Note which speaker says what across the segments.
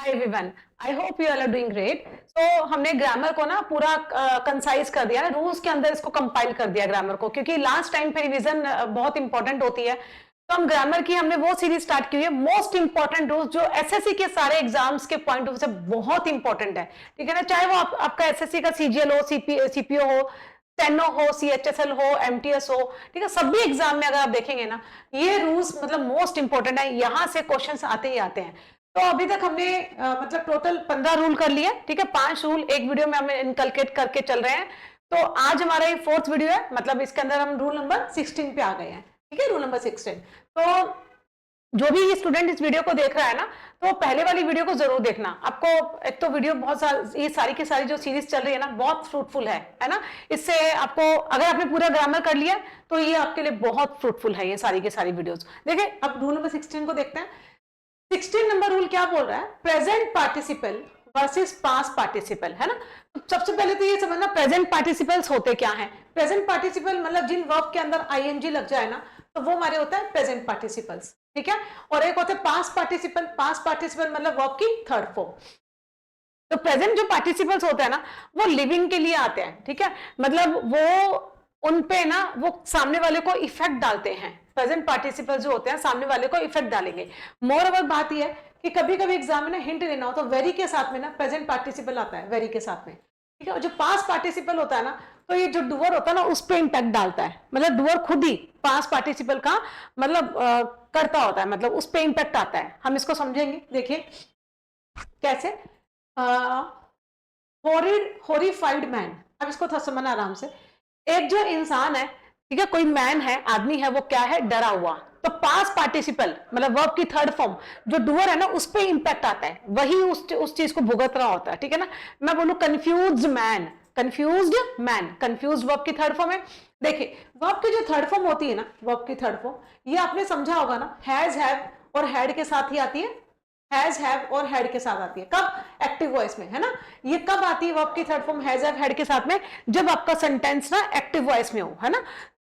Speaker 1: Hi everyone, I hope you all are doing great. So हमने grammar को ना पूरा कंसाइज कर दिया, रूल्स के अंदर इसको कंपाइल कर दिया ग्रामर को, क्योंकि लास्ट टाइम पे रिवीजन बहुत इंपॉर्टेंट होती है। तो हम ग्रामर की हमने वो सीरीज स्टार्ट की हुई है, मोस्ट इंपॉर्टेंट रूल्स जो एसएससी के सारे एग्जाम्स के पॉइंट ऑफ व्यू से बहुत इंपॉर्टेंट है। ठीक है ना, चाहे वो आपका एसएससी का सीजीएल हो, सीपीओ हो, स्टेनो हो, सीएचएसएल हो, एमटीएस हो, ठीक है, सभी एग्जाम में अगर आप देखेंगे ना, ये रूल्स मतलब मोस्ट इंपॉर्टेंट है, यहां से क्वेश्चंस आते ही आते हैं। तो अभी तक हमने मतलब टोटल 15 रूल कर लिए, ठीक है, 5 रूल एक वीडियो में हम इनकलकेट करके चल रहे हैं। तो आज हमारा ये 4th वीडियो है, मतलब इसके अंदर हम रूल नंबर 16 पे आ गए हैं। ठीक है, रूल नंबर 16। तो जो भी स्टूडेंट इस वीडियो को देख रहा है ना, तो पहले वाली वीडियो को जरूर देखना। आपको एक तो वीडियो बहुत ये सारी की सारी जो सीरीज चल रही है ना, बहुत फ्रूटफुल है ना। इससे आपको अगर आपने पूरा ग्रामर कर लिया तो ये आपके लिए बहुत फ्रूटफुल है, ये सारी की सारी वीडियोस। देखिए अब रूल नंबर 16 को देखते हैं। 16 नंबर रूल क्या बोल रहा है, present participle versus past participle, है ना। तो सबसे पहले तो ये समझना प्रेजेंट पार्टिसिपल्स होते क्या हैं। प्रेजेंट पार्टिसिपल मतलब जिन वर्ब के अंदर आईएनजी लग जाए ना, तो वो हमारे होता है प्रेजेंट पार्टिसिपल्स, ठीक है। और एक होते हैं पास्ट पार्टिसिपल, पास्ट पार्टिसिपल मतलब वर्ब की थर्ड फॉर्म। तो प्रेजेंट जो पार्टिसिपल्स होते हैं ना, वो लिविंग के लिए आते हैं, ठीक है, मतलब वो उन पे ना वो सामने वाले को इफेक्ट डालते हैं। प्रेजेंट पार्टिसिपल जो होते हैं सामने वाले को इफेक्ट डालेंगे। मोर ओवर बात यह है कि कभी कभी एग्जाम में ना हिंट लेना हो तो वेरी के साथ में ना प्रेजेंट पार्टिसिपल आता है, वेरी के साथ में, ठीक है। और जो पास्ट पार्टिसिपल होता है ना, तो ये जो डूअर होता है ना उस पर इंपैक्ट डालता है, मतलब डूअर खुद ही पास्ट पार्टिसिपल का मतलब करता होता है, मतलब उस पर इंपैक्ट आता है। हम इसको समझेंगे, देखिए कैसे। होरिफाइड मैन, अब इसको थोड़ा समझना आराम से। एक जो इंसान है, ठीक है, कोई मैन है, आदमी है, वो क्या है, डरा हुआ। तो पास्ट पार्टिसिपल मतलब वर्ब की थर्ड फॉर्म जो डूअर है ना उस पे इंपैक्ट आता है, वही उस चीज को भुगत रहा होता है, ठीक है ना। मैं बोलूं confused man, confused man, confused verb की थर्ड फॉर्म है। देखिए वर्ब की जो थर्ड फॉर्म होती है ना, वर्ब की थर्ड फॉर्म, ये आपने समझा होगा ना, हैज, हैव और हैड के साथ ही आती है। हैज, हैव और हैड के साथ आती है, कब, एक्टिव वॉइस में, है ना। ये कब आती है वर्ब की third form has, have, had के साथ में, जब आपका सेंटेंस ना एक्टिव वॉइस में हो, है ना।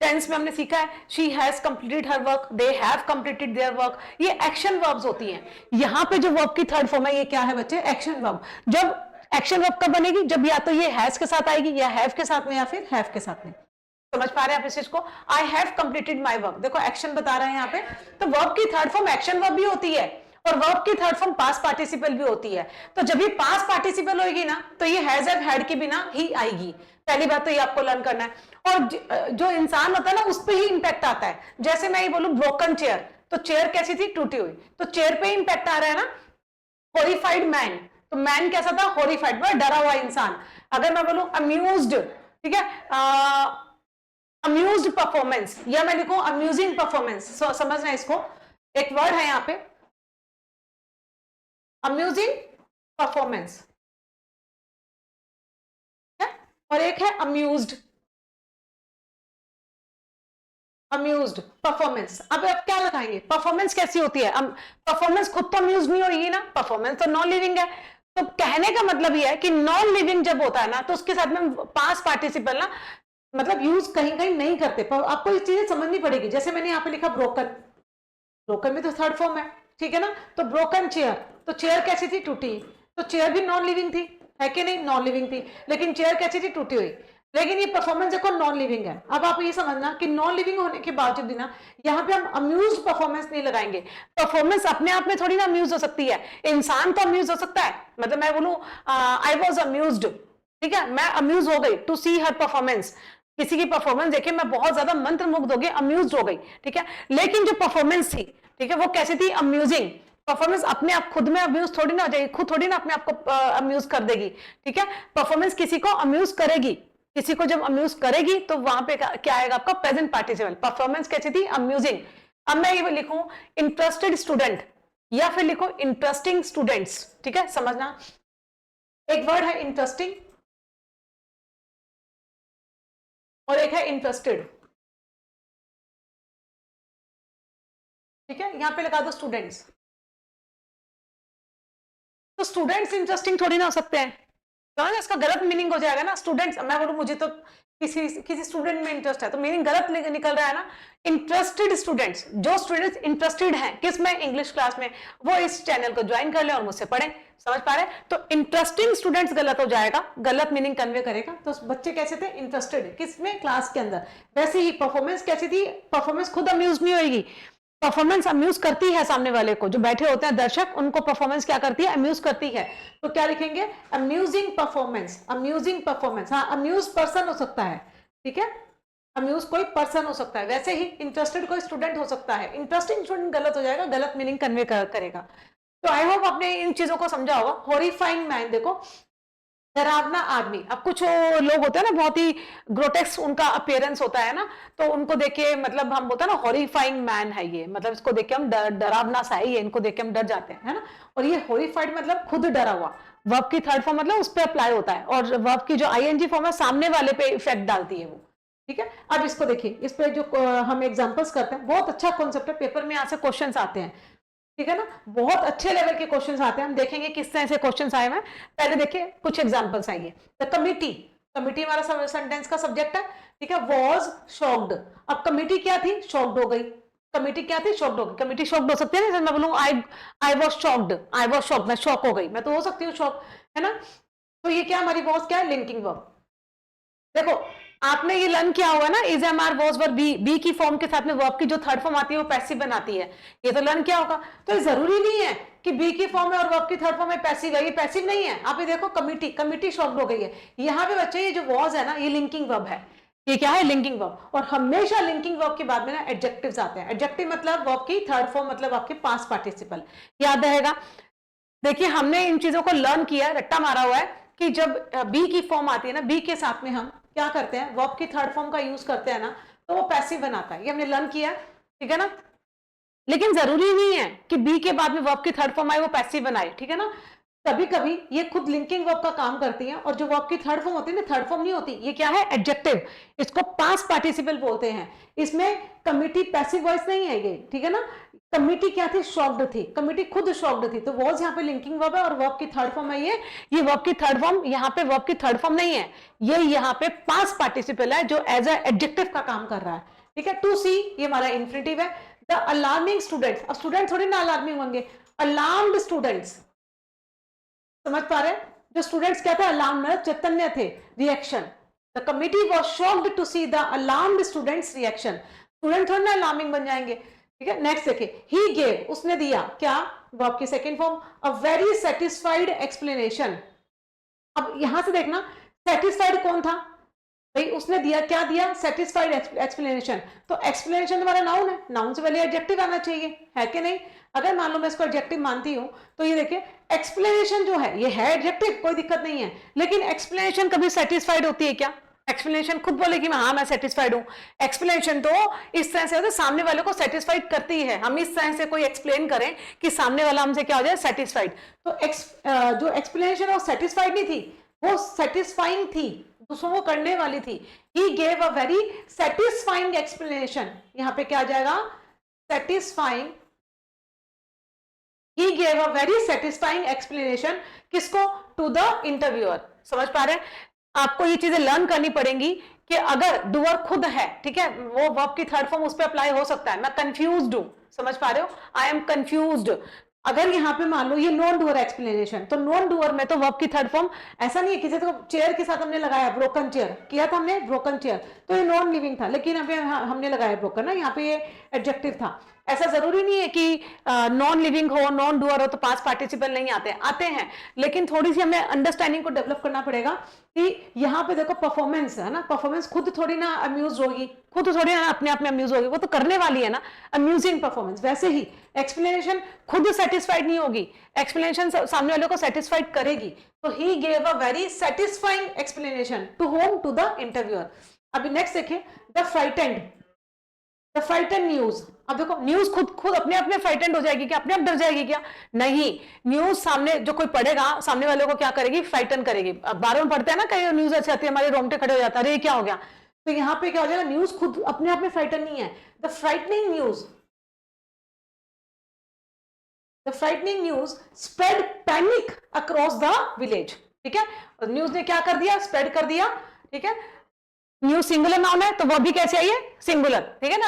Speaker 1: टेंस में हमने सीखा है she has completed her work, they have completed their work, ये एक्शन वर्ब्स होती हैं। यहां पे जो वर्ब की थर्ड फॉर्म है ये क्या है बच्चे, एक्शन वर्ब। जब एक्शन वर्ब कब बनेगी, जब या तो ये हैज के साथ आएगी, या हैव के साथ में, या फिर हैव के साथ में। समझ पा रहे हैं आप इस चीज को, I have completed my work, देखो एक्शन बता रहे हैं यहाँ पे। तो वर्ब की थर्ड फॉर्म एक्शन वर्ब भी होती है, और वर्ब की थर्ड फॉर्म पास्ट पार्टिसिपल भी होती है। तो जब ये पास्ट पार्टिसिपल होगी ना, तो ये हैज, हैव, हैड के बिना ही आएगी। पहली बात तो ये आपको लर्न करना है। और जो इंसान होता है ना उस पर ही इंपैक्ट आता है। जैसे मैं ये बोलूं ब्रोकन चेयर, तो चेयर कैसी थी, टूटी हुई, तो चेयर पे इंपैक्ट आ रहा है ना। हॉरिफाइड मैन, तो मैन कैसा था, हॉरिफाइड, डरा हुआ इंसान। अगर मैं बोलूं अम्यूज्ड, ठीक है, अम्यूज्ड परफॉर्मेंस, या मैं लिखूं अम्यूजिंग परफॉर्मेंस, समझना इसको। एक वर्ड है यहां पे अम्यूजिंग परफॉर्मेंस, है, और एक है अम्यूज्ड, अम्यूज्ड परफॉर्मेंस। अब आप क्या लगाएंगे, परफॉर्मेंस कैसी होती है, परफॉर्मेंस खुद तो अम्यूज नहीं होगी ना, परफॉर्मेंस तो नॉन लिविंग है। तो कहने का मतलब यह है कि नॉन लिविंग जब होता है ना, तो उसके साथ में पास्ट पार्टिसिपल ना मतलब यूज कहीं कहीं नहीं करते, पर आपको ये चीजें समझनी पड़ेगी। जैसे मैंने यहाँ पे लिखा ब्रोकन, ब्रोकन में तो थर्ड फॉर्म है, ठीक है ना। तो ब्रोकन चेयर, तो चेयर कैसी थी, टूटी, तो चेयर भी नॉन लिविंग थी, है कि नहीं, नॉन लिविंग थी, लेकिन चेयर कैसी थी, टूटी हुई। लेकिन ये परफॉर्मेंस देखो नॉन लिविंग है। अब आप ये समझना कि नॉन लिविंग होने के बावजूद भी ना, यहाँ पे हम अम्यूज परफॉर्मेंस नहीं लगाएंगे। परफॉर्मेंस अपने आप में थोड़ी ना अम्यूज हो सकती है, इंसान तो अम्यूज हो सकता है। मतलब मैं बोलूं आई वॉज अम्यूज्ड, ठीक है, मैं अम्यूज हो गई टू सी हर परफॉर्मेंस, किसी की परफॉर्मेंस देखे मैं बहुत ज्यादा मंत्रमुग्ध हो गई, अम्यूज हो गई, ठीक है। लेकिन जो परफॉर्मेंस थी, ठीक है, वो कैसी थी, अम्यूजिंग। परफॉर्मेंस अपने आप खुद में अम्यूज थोड़ी ना हो जाएगी, खुद थोड़ी ना अपने आप को अम्यूज कर देगी, ठीक है। परफॉर्मेंस किसी को अम्यूज करेगी, किसी को जब अम्यूज करेगी तो वहां पे क्या आएगा आपका, प्रेजेंट पार्टिसिपल। परफॉर्मेंस कैसी थी, अम्यूजिंग। अब मैं ये लिखूं इंटरेस्टेड स्टूडेंट, या फिर लिखो इंटरेस्टिंग स्टूडेंट्स, ठीक है, समझना। एक वर्ड है इंटरेस्टिंग और एक है इंटरेस्टेड, ठीक है। यहां पे लगा दो स्टूडेंट्स, तो स्टूडेंट्स इंटरेस्टिंग थोड़ी ना हो सकते हैं, तो इसका गलत मीनिंग हो जाएगा ना। स्टूडेंट्स, मैं बोलूं मुझे तो किसी स्टूडेंट में इंटरेस्ट है, तो मीनिंग गलत निकल रहा है ना। इंटरेस्टेड स्टूडेंट्स, जो स्टूडेंट्स इंटरेस्टेड हैं किस में, इंग्लिश क्लास में, वो इस चैनल को ज्वाइन कर ले और मुझसे पढ़ें। समझ पा रहे हैं? तो इंटरेस्टिंग स्टूडेंट्स गलत हो जाएगा, गलत मीनिंग कन्वे करेगा। तो बच्चे कैसे थे? इंटरेस्टेड किस में? क्लास के अंदर। वैसे ही परफॉर्मेंस कैसी थी? परफॉर्मेंस खुद अम्यूज नहीं होगी, परफॉर्मेंस अम्यूज करती है सामने वाले को, जो बैठे होते हैं दर्शक, उनको परफॉर्मेंस क्या करती है? अम्यूज करती है। तो क्या लिखेंगे? Amusing performance, amusing performance. हाँ, अम्यूज पर्सन हो सकता है, ठीक है, अम्यूज कोई पर्सन हो सकता है। वैसे ही इंटरेस्टेड कोई स्टूडेंट हो सकता है। इंटरेस्टिंग स्टूडेंट गलत हो जाएगा, गलत मीनिंग कन्वे करेगा। तो आई होप आपने इन चीजों को समझा होगा। हॉरिफाइंग मैन, देखो डरावना आदमी। अब कुछ लोग होते हैं ना बहुत ही ग्रोटेक्स उनका अपीयरेंस होता है ना, तो उनको देख के मतलब हम बोलते हैं ना हॉरिफाइंग मैन है ये, मतलब इसको देख के हम डरावना सा है ये, इनको देख के हम डर जाते हैं, है ना। और ये हॉरिफाइड मतलब खुद डरा हुआ। वर्ब की थर्ड फॉर्म मतलब उस पर अप्लाई होता है, और वर्ब की जो आईएनजी फॉर्म है सामने वाले पे इफेक्ट डालती है वो, ठीक है। अब इसको देखिए, इस पे जो हम एग्जांपल्स करते हैं, बहुत अच्छा कॉन्सेप्ट है, पेपर में यहाँ से क्वेश्चंस आते हैं, ठीक है ना, बहुत अच्छे लेवल के क्वेश्चंस आते हैं। हम देखेंगे किस तरह से क्वेश्चंस आए हुए हैं। पहले देखिए कुछ एग्जांपल्स आएंगे। द कमिटी, कमिटी हमारा सेंटेंस का सब्जेक्ट है, ठीक है। वॉज शॉक्ड, अब कमिटी क्या थी? शॉक्ड हो गई। कमिटी क्या थी? शॉक्ड हो गई। कमिटी शॉक्ड हो सकती है ना, मैं बोलूँ I was shocked, I was shocked, मैं शॉक हो गई, मैं तो हो सकती हूँ शॉक, है ना। तो ये क्या हमारी वॉज क्या है? Linking verb. देखो आपने ये लर्न किया हुआ ना, is am are was were be, be की फॉर्म के साथ में वर्ब की जो थर्ड फॉर्म आती है वो पैसिव बनाती है, ये तो लर्न किया होगा। तो ये जरूरी नहीं है कि बी की फॉर्म है और वर्ब की थर्ड फॉर्म में पैसिव है, ये पैसिव नहीं है। आप ये देखो कमिटी, कमिटी शॉक्ड हो गई है, यहाँ पे बच्चे ये जो वॉज है ना, ये लिंकिंग वर्ब है, ये क्या है? Linking verb. और हमेशा लिंकिंग वर्ब के बाद में ना एडजेक्टिव्स आते हैं। एडजेक्टिव मतलब वर्ब की थर्ड फॉर्म, मतलब आपके पास्ट पार्टिसिपल, याद रहेगा। देखिए हमने इन चीजों को लर्न किया, रट्टा मारा हुआ है कि जब बी की फॉर्म आती है ना, बी के साथ में हम क्या करते हैं? वर्ब की थर्ड फॉर्म का यूज करते हैं ना, तो वो पैसिव बनाता है, ये हमने लर्न किया, ठीक है ना। लेकिन जरूरी नहीं है कि बी के बाद में वर्ब की थर्ड फॉर्म आए वो पैसिव बनाए, ठीक है ना। कभी कभी ये खुद लिंकिंग वर्ब का काम करती है, और जो वर्ब की थर्ड फॉर्म होती है ना, थर्ड फॉर्म नहीं होती, ये क्या है? एडजेक्टिव, इसको पास्ट पार्टिसिपल बोलते हैं। इसमें कमिटी पैसिव वॉइस नहीं है ये, ठीक है ना। कमिटी क्या थी? शॉक्ड थी, कमिटी खुद शॉक्ड थी, तो वॉज यहाँ पे लिंकिंग वर्ब है और वर्ब की थर्ड फॉर्म है ये वर्ब की थर्ड फॉर्म, यहाँ पे वर्ब की थर्ड फॉर्म नहीं है, ये यहाँ पे पास्ट पार्टिसिपल है जो एज ए एडजेक्टिव का काम कर रहा है, ठीक है। टू सी ये हमारा इन्फिनिटिव है। द अलार्मिंग स्टूडेंट्स, अब स्टूडेंट थोड़ी ना अलार्मिंग होंगे, अलार्म्ड स्टूडेंट्स, समझ पा रहे हैं? जो स्टूडेंट्स क्या थे? अलार्म, चैतन्य थे, reaction. The committee was shocked to see the alarmed students reaction, student थोड़ा ना अलार्मिंग बन जाएंगे, ठीक है। नेक्स्ट देखिए, ही गेव, उसने दिया क्या? वर्ब की second form, a very satisfied explanation. अब यहां से देखना, सेटिस्फाइड कौन था भाई? उसने दिया, क्या दिया? Satisfied explanation. तो एक्सप्लेनेशन हमारा नाउन है, नाउन से पहले एडजेक्टिव आना चाहिए, है कि नहीं? अगर मान लो मैं इसको एडजेक्टिव मानती हूं, तो ये देखिए एक्सप्लेनेशन जो है ये है एडजेक्टिव, कोई दिक्कत नहीं है, लेकिन एक्सप्लेनेशन कभी सेटिस्फाइड होती है क्या? एक्सप्लेनेशन खुद बोले कि हाँ मैं सेटिस्फाइड हूं, एक्सप्लेनेशन तो इस तरह से होता है, सामने वाले को सेटिस्फाइड करती है। हम इस तरह से कोई एक्सप्लेन करें कि सामने वाला हमसे क्या हो जाए? सेटिस्फाइड। तो जो एक्सप्लेनेशन वो सेटिस्फाइड नहीं थी, वो सेटिस्फाइंग थी, दूसरों को करने वाली थी। He gave a very satisfying explanation, यहां पे क्या आ जाएगा? satisfying, he gave a very satisfying explanation, किसको? to the interviewer। समझ पा रहे हैं? आपको ये चीजें लर्न करनी पड़ेंगी कि अगर डूअर खुद है, ठीक है, वो वर्ब की थर्ड फॉर्म उस पर अप्लाई हो सकता है। मैं कंफ्यूज्ड हूं, समझ पा रहे हो? I am confused. अगर यहाँ पे मान लो ये नॉन डूअर एक्सप्लेनेशन, तो नॉन डूअर में तो वर्ब की थर्ड फॉर्म ऐसा नहीं है, किसी को चेयर के साथ हमने लगाया ब्रोकन चेयर, किया था हमने ब्रोकन चेयर, तो ये नॉन लिविंग था, लेकिन अभी हमने लगाया ब्रोकन ना, यहाँ पे ये एडजेक्टिव था। ऐसा जरूरी नहीं है कि नॉन लिविंग हो, नॉन डूअर हो तो पास्ट पार्टिसिपल नहीं आते हैं, लेकिन थोड़ी सी हमें अंडरस्टैंडिंग को डेवलप करना पड़ेगा कि यहाँ पे देखो परफॉर्मेंस है ना, परफॉर्मेंस खुद थोड़ी ना अम्यूज होगी, खुद थोड़ी ना अपने आप में अम्यूज होगी, वो तो करने वाली है ना, अम्यूजिंग परफॉर्मेंस। वैसे ही एक्सप्लेनेशन खुद सेटिस्फाइड नहीं होगी, एक्सप्लेनेशन सामने वाले को सेटिस्फाइड करेगी। तो he gave a very satisfying explanation to whom? To the interviewer. अभी नेक्स्ट देखिए, the frightened, the frightened news. अब देखो न्यूज खुद अपने आप में फ्राइटेंड हो जाएगी क्या? अपने आप डर जाएगी क्या? नहीं, न्यूज सामने जो कोई पढ़ेगा सामने वाले को क्या करेगी? फ्राइटन करेगी। अब बार बार पढ़ते हैं ना, कई न्यूज अच्छी आती है, हमारे रोंगटे खड़े हो जाता है, अरे क्या हो गया? तो यहाँ पे क्या हो जाएगा? न्यूज खुद अपने आप में फ्राइटन नहीं है। The frightening news, the frightening news spread panic across the village, ठीक है, न्यूज ने क्या कर दिया, स्प्रेड कर दिया, ठीक है। न्यूज सिंगुलर नाउन है तो वो भी कैसे आई है, सिंगुलर, ठीक है ना।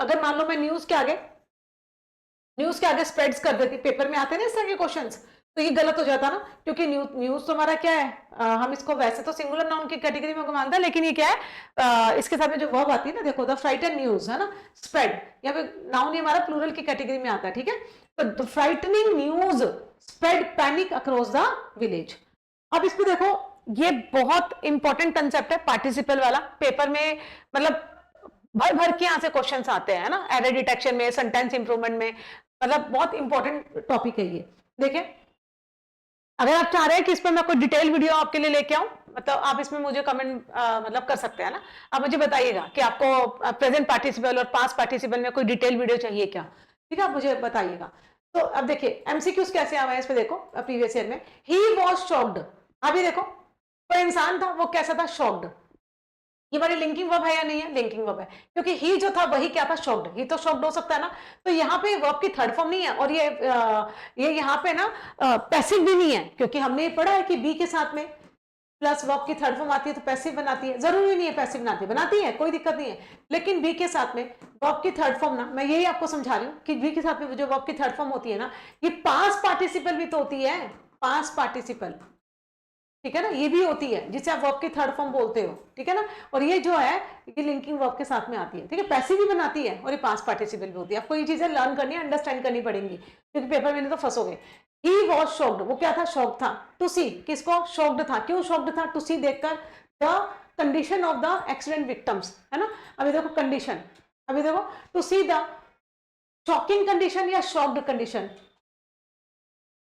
Speaker 1: अगर मान लो मैं न्यूज के आगे स्प्रेड्स कर देती, पेपर में आते ना इस तरह के क्वेश्चंस, तो ये गलत हो जाता ना, क्योंकि न्यूज तो हमारा क्या है, हम इसको वैसे तो सिंगुलर नाउन की कैटेगरी में मानता है, लेकिन ये क्या है, इसके साथ में जो वर्ब आती है ना, देखो द फ्राइटन न्यूज है ना, स्प्रेड, यहाँ पे नाउन ये हमारा प्लूरल की कैटेगरी में आता है, ठीक है। तो the frightening news spread panic across the village. अब इस पे देखो, ये बहुत इंपॉर्टेंट कंसेप्ट है, पार्टिसिपल वाला, पेपर में मतलब भर भर के यहां से क्वेश्चंस आते हैं ना, एरर डिटेक्शन में, सेंटेंस इंप्रूवमेंट में, मतलब बहुत इंपॉर्टेंट टॉपिक है ये। देखिए, अगर आप चाह रहे हैं कि इस पर मैं कोई डिटेल वीडियो आपके लिए लेके आऊं, मतलब आप इसमें मुझे कमेंट मतलब कर सकते हैं ना, आप मुझे बताइएगा कि आपको प्रेजेंट पार्टिसिपल और पास्ट पार्टिसिपल में कोई डिटेल वीडियो चाहिए क्या, ठीक है, आप मुझे बताइएगा। तो अब देखिए एमसीक्यूज कैसे आए हैं इस पे देखो, प्रीवियस ईयर में ही वॉज शॉक्ड, अभी देखो कोई इंसान था, वो कैसा था, शॉक्ड। ये हमारी लिंकिंग वर्ब है या नहीं है, लिंकिंग वर्ब है, क्योंकि ही जो था वही क्या था, शॉक्ड, ही तो शॉक्ड हो सकता है ना। तो यहाँ पे वर्ब की थर्ड फॉर्म नहीं है, और ये यहाँ पे ना पैसिव भी नहीं है, क्योंकि हमने पढ़ा है कि बी के साथ में प्लस वर्ब की थर्ड फॉर्म आती है तो पैसिव बनाती है, जरूरी नहीं है पैसिव बनाती है, कोई दिक्कत नहीं है, लेकिन बी के साथ में वर्ब की थर्ड फॉर्म ना, मैं यही आपको समझा रही हूँ कि बी के साथ में जो वर्ब की थर्ड फॉर्म होती है ना, ये पास्ट पार्टिसिपल भी तो होती है, पास्ट पार्टिसिपल, ठीक है ना, ये भी होती है जिसे आप वर्ब की थर्ड फॉर्म बोलते हो, ठीक है ना। और ये जो है ये लिंकिंग वर्ब के साथ में आती है, ठीक है, पैसिव भी बनाती है और ये पास्ट पार्टिसिपल भी होती है। आपको ये चीजें लर्न करनी है, अंडरस्टैंड करनी पड़ेंगी, क्योंकि पेपर में नहीं तो फंसोगे। ही वॉज शॉक्ड, वो क्या था, शॉक था। टू सी, किसको शॉक्ड था, क्यों शॉक्ड था, टू सी देखकर the condition of the accident victims, है ना। अभी देखो कंडीशन, अभी देखो to see the shocking condition या शॉक्ड कंडीशन,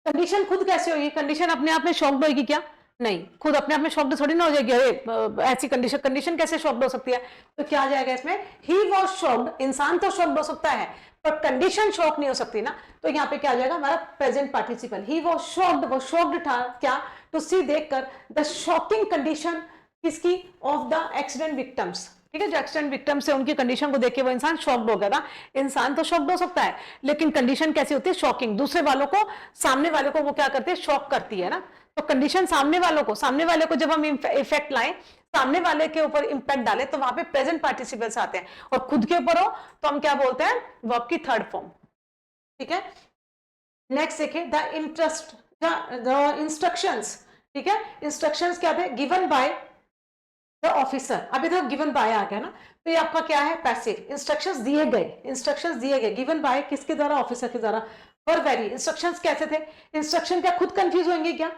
Speaker 1: कंडीशन खुद कैसे होगी, कंडीशन अपने आप में शॉक्ड होगी क्या, नहीं, खुद अपने आप में शॉक्ड थोड़ी ना हो जाएगी, अरे ऐसी कंडीशन कैसे शॉक्ड हो सकती है, तो क्या आ जाएगा इसमें, ही वॉज शॉक्ड, इंसान तो शॉक्ड हो सकता है पर कंडीशन शॉक नहीं हो सकती ना, तो यहाँ पे क्या आ जाएगा हमारा present participle, he was shocked, वो शॉक्ड था क्या, टू सी देखकर द शॉकिंग कंडीशन किसकी, ऑफ द एक्सीडेंट विक्टिम्स, ठीक है, जो एक्सीडेंट विक्टिम से उनकी कंडीशन को देख के वो इंसान शॉक्ड हो गया था। इंसान तो शॉक्ड हो सकता है, लेकिन कंडीशन कैसी होती है, शॉकिंग, दूसरे वालों को, सामने वाले को वो क्या करती है, शॉक करती है ना। तो कंडीशन सामने वाले को जब हम इफेक्ट लाएं, सामने वाले के ऊपर इंपैक्ट डालें, तो वहां पे प्रेजेंट पार्टिसिपल्स आते हैं, और खुद के ऊपर हो तो हम क्या बोलते हैं, वर्ब की थर्ड फॉर्म, ठीक है। नेक्स्ट देखिए, द इंस्ट्रक्शंस, ठीक है, इंस्ट्रक्शंस क्या थे, गिवन बाय द ऑफिसर, अभी तो गिवन बाय आ गया ना, तो ये आपका क्या है, पैसिव, इंस्ट्रक्शंस दिए गए, गिवन बाय किसके द्वारा, ऑफिसर के द्वारा। वर वेरी, इंस्ट्रक्शंस कैसे थे, इंस्ट्रक्शन क्या खुद कंफ्यूज होंगे क्या,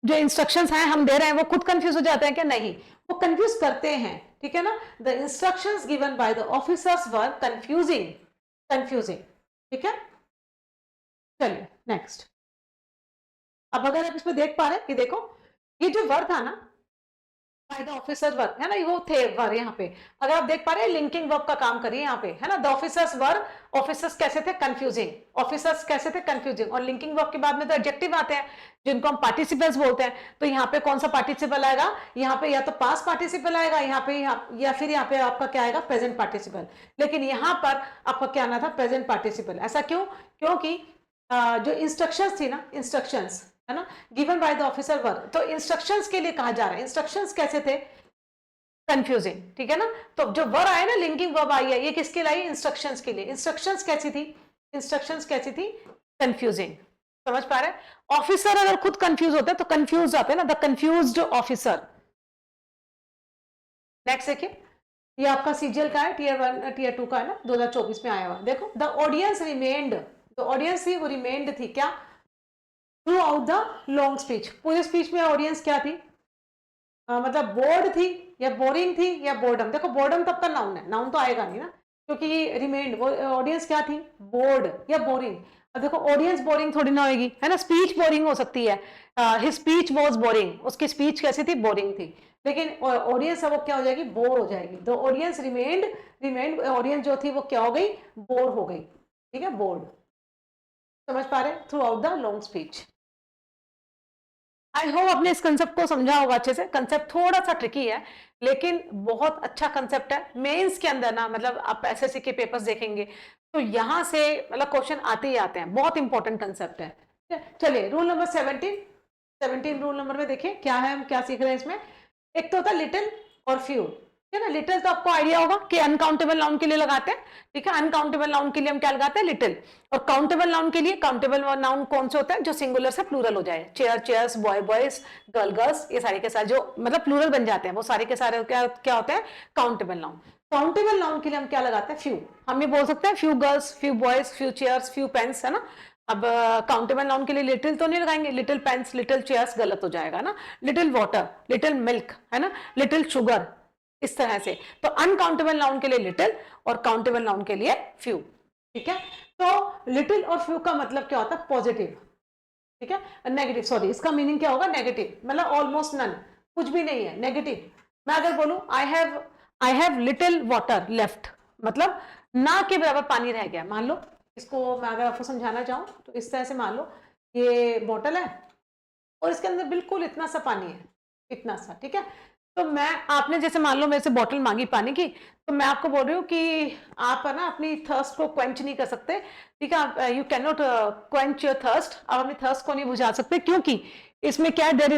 Speaker 1: जो इंस्ट्रक्शंस हैं हम दे रहे हैं वो खुद कंफ्यूज हो जाते हैं क्या, नहीं, वो कंफ्यूज करते हैं, ठीक है ना। The instructions given by the officers were confusing, ठीक है। चलिए नेक्स्ट, अब अगर आप इसमें देख पा रहे हैं कि देखो ये जो वर्ड था ना, बाय द ऑफिसर्स वर्क है ना, वो थे वर्क, यहाँ पे अगर आप देख पा रहे हैं लिंकिंग वर्क का काम करिए यहाँ पे, है ना। द ऑफिसर्स वर्क, ऑफिसर्स कैसे थे, कंफ्यूजिंग, और लिंकिंग वर्क के बाद में तो एडजेक्टिव आते हैं जिनको हम पार्टिसिपल्स बोलते हैं। तो यहाँ पे कौन सा पार्टिसिपल आएगा, यहाँ पे या तो पास्ट पार्टिसिपल आएगा, या फिर यहाँ पे आपका क्या आएगा, प्रेजेंट पार्टिसिपल। लेकिन यहाँ पर आपका क्या आना था, प्रेजेंट पार्टिसिपल। ऐसा क्यों, क्योंकि जो इंस्ट्रक्शंस थी ना, इंस्ट्रक्शंस है ना, given by the officer work, तो इंस्ट्रक्शंस के लिए कहा जा रहा है, इंस्ट्रक्शंस कैसे थे, कंफ्यूजिंग, ठीक है ना। तो जो वर्ब आया ना, लिंकिंग वर्ब आई है, ये किसके लिए, इंस्ट्रक्शंस के लिए। इंस्ट्रक्शंस कैसी थी, कंफ्यूजिंग, समझ पा रहे हैं। ऑफिसर अगर खुद कंफ्यूज होते हैं तो कंफ्यूज आते हैं ना, द कंफ्यूज्ड ऑफिसर। नेक्स्ट देखिए, ये आपका सीजीएल का है, टीयर 1 टीयर 2 का है ना, 2024 में आया हुआ। देखो, द ऑडियंस रिमेन्ड, जो ऑडियंस थी वो रिमेन्ड थी क्या, through out the long speech, पूरे स्पीच में ऑडियंस क्या थी, मतलब बोर्ड थी या बोरिंग थी या बोर्डम। देखो बोर्डम तब का नाउन है, नाउन तो आएगा नहीं ना, क्योंकि रिमेन्ड, वो ऑडियंस क्या थी, बोर्ड या बोरिंग। अब देखो ऑडियंस बोरिंग थोड़ी ना होगी, है ना, स्पीच बोरिंग हो सकती है, हिज स्पीच वाज बोरिंग, उसकी स्पीच कैसी थी, बोरिंग थी। लेकिन ऑडियंस है वो क्या हो जाएगी, बोर हो जाएगी। द ऑडियंस रिमेन्ड, ऑडियंस जो थी वो क्या हो गई, बोर हो गई, ठीक है, बोर्ड, समझ पा रहे हैं, through out the long speech. I hope आपने इस कंसेप्ट को समझा होगा अच्छे से। कंसेप्ट थोड़ा सा ट्रिकी है, लेकिन बहुत अच्छा कंसेप्ट है। मेंस के अंदर ना, मतलब आप एसएससी के पेपर्स देखेंगे तो यहां से मतलब क्वेश्चन आते ही आते हैं, बहुत इंपॉर्टेंट कंसेप्ट है। चलिए रूल नंबर 17, 17 रूल नंबर में देखिए क्या है, हम क्या सीख रहे हैं इसमें। एक तो होता है लिटिल और फ्यू, ठीक है ना। लिटिल तो आपको आइडिया होगा कि अनकाउंटेबल नाउन के लिए लगाते हैं, ठीक है। अनकाउंटेबल नाउन के लिए हम क्या लगाते हैं, लिटिल। और काउंटेबल नाउन के लिए, काउंटेबल नाउन कौन से होता है, जो सिंगुलर से प्लूरल हो जाए। Chair chairs, boy boys, girl girls, ये सारे के सारे जो मतलब प्लूरल बन जाते हैं, वो सारे के सारे क्या क्या होते हैं, काउंटेबल नाउन। काउंटेबल नाउन के लिए हम क्या लगाते हैं, फ्यू। हम ये बोल सकते हैं few girls, few boys, few chairs, few pens, है ना। अब काउंटेबल नाउन के लिए लिटिल तो नहीं लगाएंगे, लिटिल पेन्स, लिटिल चेयर्स गलत हो जाएगा ना। लिटिल वाटर, लिटिल मिल्क, है ना, लिटिल शुगर, इस तरह से। तो अनकाउंटेबल नाउन के लिए लिटिल और काउंटेबल नाउन के लिए फ्यू, ठीक है। तो लिटिल और फ्यू का मतलब क्या होता है, पॉजिटिव, ठीक है। नेगेटिव, सॉरी, इसका मीनिंग क्या होगा, नेगेटिव, मतलब ऑलमोस्ट नन, कुछ भी नहीं है, नेगेटिव। मैं अगर बोलूं I have little water left, मतलब ना के बराबर पानी रह गया। मान लो इसको मैं अगर आपको समझाना चाहूं तो इस तरह से, मान लो ये बोतल है और इसके अंदर बिल्कुल इतना सा पानी है, इतना सा, ठीक है। तो मैं, आपने जैसे मान लो मेरे से बोतल मांगी पानी की, तो मैं आपको बोल रही हूँ कि आप है ना अपनी थर्स्ट को क्वेंच नहीं कर सकते, ठीक है। You cannot quench your thirst, आप अपनी थर्स्ट को नहीं बुझा सकते, क्योंकि इसमें क्या है, there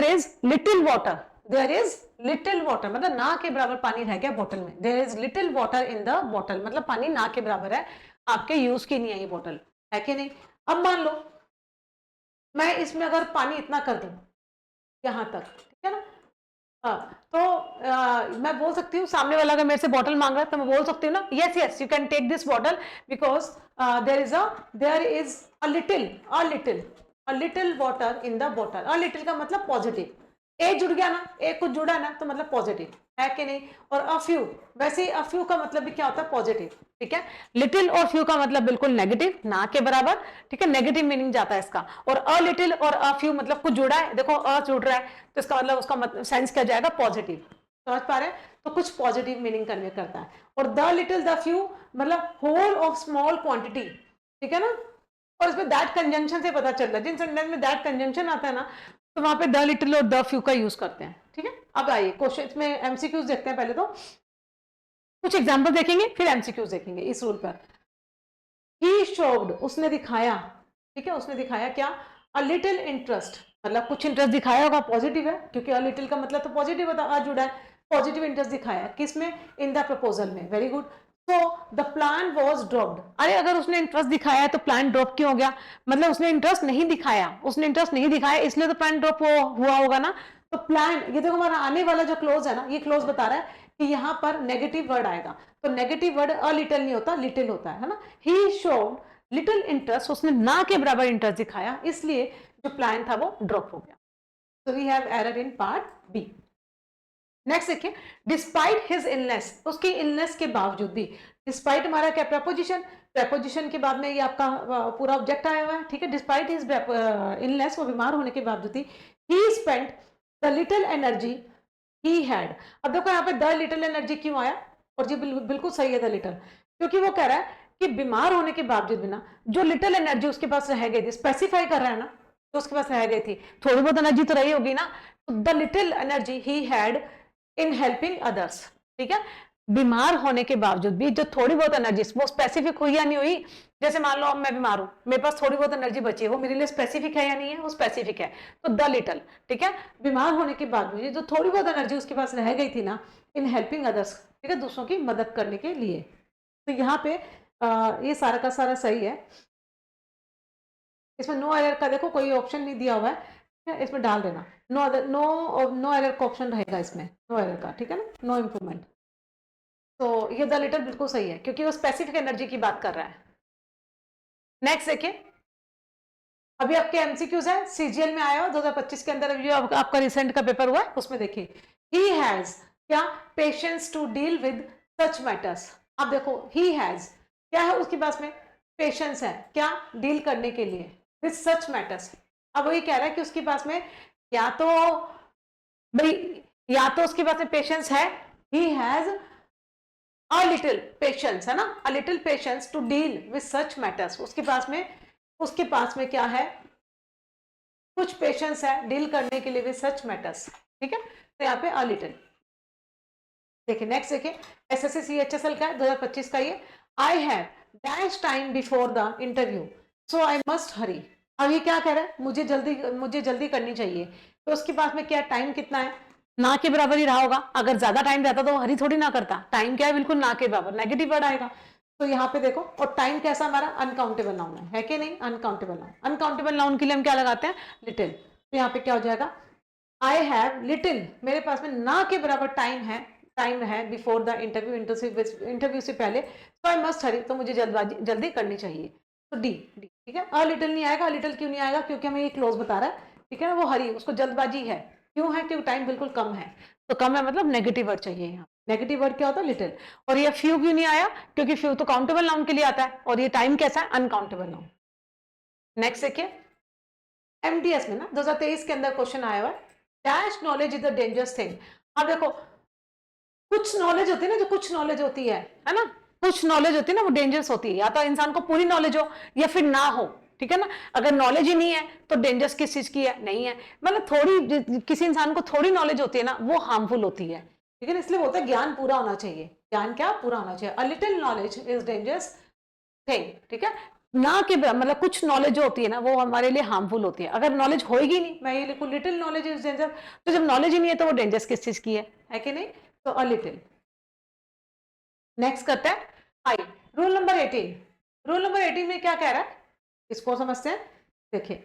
Speaker 1: is little water, there is little water, मतलब ना के बराबर पानी रह गया बोतल में। There is little water in the बोतल, मतलब पानी ना के बराबर है, आपके यूज की नहीं है ये बोतल, है कि नहीं। अब मान लो मैं इसमें अगर पानी इतना कर दूं यहां तक, ठीक है ना, तो मैं बोल सकती हूँ, सामने वाला अगर मेरे से बॉटल मांग रहा है तो मैं बोल सकती हूँ ना, yes yes you can take this bottle, because there is a little water in the bottle. A little का मतलब पॉजिटिव, ए जुड़ गया ना, ए कुछ जुड़ा ना, तो मतलब पॉजिटिव, है कि नहीं। और अ फ्यू, वैसे ही अ फ्यू का मतलब भी क्या होता है, पॉजिटिव, ठीक है। लिटिल और फ्यू का मतलब बिल्कुल नेगेटिव, ना के बराबर, ठीक है, नेगेटिव मीनिंग जाता है इसका। और अ लिटिल और अ फ्यू मतलब कुछ जुड़ा है, देखो अ जुड़ रहा है, तो इसका मतलब उसका मतलब सेंस क्या जाएगा, पॉजिटिव, समझ पा रहे हैं। तो कुछ पॉजिटिव मीनिंग कन्वे करता है। और द लिटिल द फ्यू मतलब होल ऑफ स्मॉल क्वांटिटी, ठीक है ना। और इसमें दैट कंजंक्शन से पता चल रहा है, जिन सेंटेंस में दैट कंजंक्शन आता है ना, तो वहां पे द लिटिल और द फ्यू का यूज करते हैं, ठीक है। अब आइए क्वेश्चन में एमसीक्यूज देखते हैं। पहले तो कुछ एग्जाम्पल देखेंगे, फिर एमसीक्यूज देखेंगे इस रूल पर। ही शोव्ड, उसने दिखाया, ठीक है, उसने दिखाया क्या, अ लिटिल इंटरेस्ट, मतलब कुछ इंटरेस्ट दिखाया होगा, पॉजिटिव है, क्योंकि अ लिटिल का मतलब तो पॉजिटिव होता है, जुड़ा है, पॉजिटिव इंटरेस्ट दिखाया किसमें, इन द प्रपोजल में, very good. So the plan was dropped, अरे अगर उसने इंटरेस्ट दिखाया है तो प्लान ड्रॉप क्यों हो गया, मतलब उसने इंटरेस्ट नहीं दिखाया, उसने इंटरेस्ट नहीं दिखाया इसलिए तो प्लान ड्रॉप हुआ होगा ना। तो प्लान, ये देखो हमारा आने वाला जो क्लोज है ना, ये क्लोज बता रहा है कि यहाँ पर नेगेटिव वर्ड आएगा, तो नेगेटिव वर्ड अ लिटिल नहीं होता, लिटिल होता है ना। ही शोड लिटिल इंटरेस्ट, उसने ना के बराबर इंटरेस्ट दिखाया, इसलिए जो प्लान था वो ड्रॉप हो गया। So we have error in part B. Next देखिए, डिस्पाइट हिज इलनेस, उसकी इलनेस के बावजूद भी, डिस्पाइट हमारा क्या, प्रपोजिशन, प्रपोजिशन के बाद में ये आपका पूरा ऑब्जेक्ट आया हुआ है, ठीक है। डिस्पाइट हिज इलनेस, वो बीमार होने के बावजूद ही spent the little energy he had. अब देखो यहाँ पे द लिटिल एनर्जी क्यों आया, और जी बिल्कुल सही है द लिटिल, क्योंकि वो कह रहा है कि बीमार होने के बावजूद भी ना जो लिटिल एनर्जी उसके पास रह गई थी, स्पेसिफाई कर रहा है ना, तो उसके पास रह गई थी, थोड़ी बहुत एनर्जी तो रही होगी ना, तो the little energy he had in helping others, ठीक है। बीमार होने के बावजूद भी जो थोड़ी बहुत एनर्जी, वो स्पेसिफिक हुई या नहीं हुई, जैसे मान लो अब मैं बीमार हूं, मेरे पास थोड़ी बहुत एनर्जी बची है, वो मेरे लिए स्पेसिफिक है या नहीं है, वो स्पेसिफिक है, तो द लिटिल, ठीक है। बीमार होने के बाद भी जो थोड़ी बहुत एनर्जी उसके पास रह गई थी ना, इन हेल्पिंग अदर्स, ठीक है, दूसरों की मदद करने के लिए। तो यहाँ पे ये सारा का सारा सही है। इसमें नो एरर का देखो कोई ऑप्शन नहीं दिया हुआ है, इसमें डाल देना नो अदर, नो एरर का ऑप्शन रहेगा इसमें, नो एरर का, ठीक है ना, नो इम्प्रूवमेंट। तो ये द लिटिल बिल्कुल सही है, क्योंकि वो स्पेसिफिक एनर्जी की बात कर रहा है। नेक्स्ट देखिए, अभी आपके एमसीक्यूज है, सीजीएल में आया हो 2025 के अंदर, जो आपका रिसेंट का पेपर हुआ है उसमें देखिए, ही हैज क्या, patience to deal with such matters. अब देखो ही हैज क्या है उसके पास में, पेशेंस है क्या, डील करने के लिए विद सच मैटर्स। अब वही कह रहा है कि उसके पास में या तो भाई, या तो उसके पास में पेशेंस है, he has a little patience, है ना, a little patience to deal with such matters, उसके पास में क्या है, कुछ पेशेंस है डील करने के लिए विद सच मैटर्स, ठीक है। तो यहाँ पे अ लिटिल। देखिए नेक्स्ट देखिए, एसएससी सीएचएसएल का है 2025 का ये, I have dash time before the interview so I must hurry. अब ये क्या कह रहा है, मुझे जल्दी करनी चाहिए, तो उसके पास में क्या टाइम कितना है, ना के बराबर ही रहा होगा। अगर ज्यादा टाइम रहता तो हरी थोड़ी ना करता, टाइम क्या है, बिल्कुल ना के बराबर, नेगेटिव वर्ड आएगा। तो यहाँ पे देखो, और टाइम कैसा हमारा अनकाउंटेबल नाउन है कि नहीं, अनकाउंटेबल नाउन। अनकाउंटेबल नाउन के लिए हम क्या लगाते हैं, लिटिल। तो यहाँ पे क्या हो जाएगा, आई हैव लिटिल, मेरे पास में ना के बराबर टाइम है बिफोर द इंटरव्यू से पहले, तो आई मस्ट हरी, तो मुझे जल्दी करनी चाहिए। तो डी, ठीक है। अ लिटिल नहीं आएगा, लिटिल क्यों नहीं आएगा, क्योंकि हमें ये क्लोज बता रहा है, ठीक है ना, वो हरी, उसको जल्दबाजी है, क्यों है, क्योंकि टाइम बिल्कुल कम है। तो कम है मतलब नेगेटिव वर्ड चाहिए यहाँ, नेगेटिव वर्ड क्या होता है, लिटिल। और ये फ्यू क्यों नहीं आया, क्योंकि फ्यू तो काउंटेबल नाउन के लिए आता है, और ये टाइम कैसा है, अनकाउंटेबल नाउन। नेक्स्ट देखिए, एमटीएस में ना 2023 के अंदर क्वेश्चन आया हुआ है, dash knowledge is the dangerous thing. अब देखो, कुछ नॉलेज होती है ना, जो कुछ नॉलेज होती है ना, कुछ नॉलेज होती है ना, वो डेंजरस होती है, या तो इंसान को पूरी नॉलेज हो या फिर ना हो, ठीक है ना। अगर नॉलेज ही नहीं है तो डेंजरस किस चीज की है, नहीं है, मतलब थोड़ी, किसी इंसान को थोड़ी नॉलेज होती है ना, वो हार्मफुल होती है, ठीक है ना। इसलिए बोलते हैं ज्ञान पूरा होना चाहिए, ज्ञान क्या पूरा होना चाहिए, a little knowledge is dangerous thing, ठीक है ना। कि मतलब कुछ नॉलेज जो होती है ना, वो हमारे लिए हार्मफुल होती है। अगर नॉलेज होएगी नहीं, मैं ये लिखूं लिटिल नॉलेज इज डेंजर, तो जब नॉलेज ही नहीं है तो वो डेंजरस किस चीज की है कि नहीं, तो अ लिटिल। नेक्स्ट करते हैं आई, रूल नंबर 18। रूल नंबर 18 में क्या कह रहा है, इसको समझते हैं। देखिए,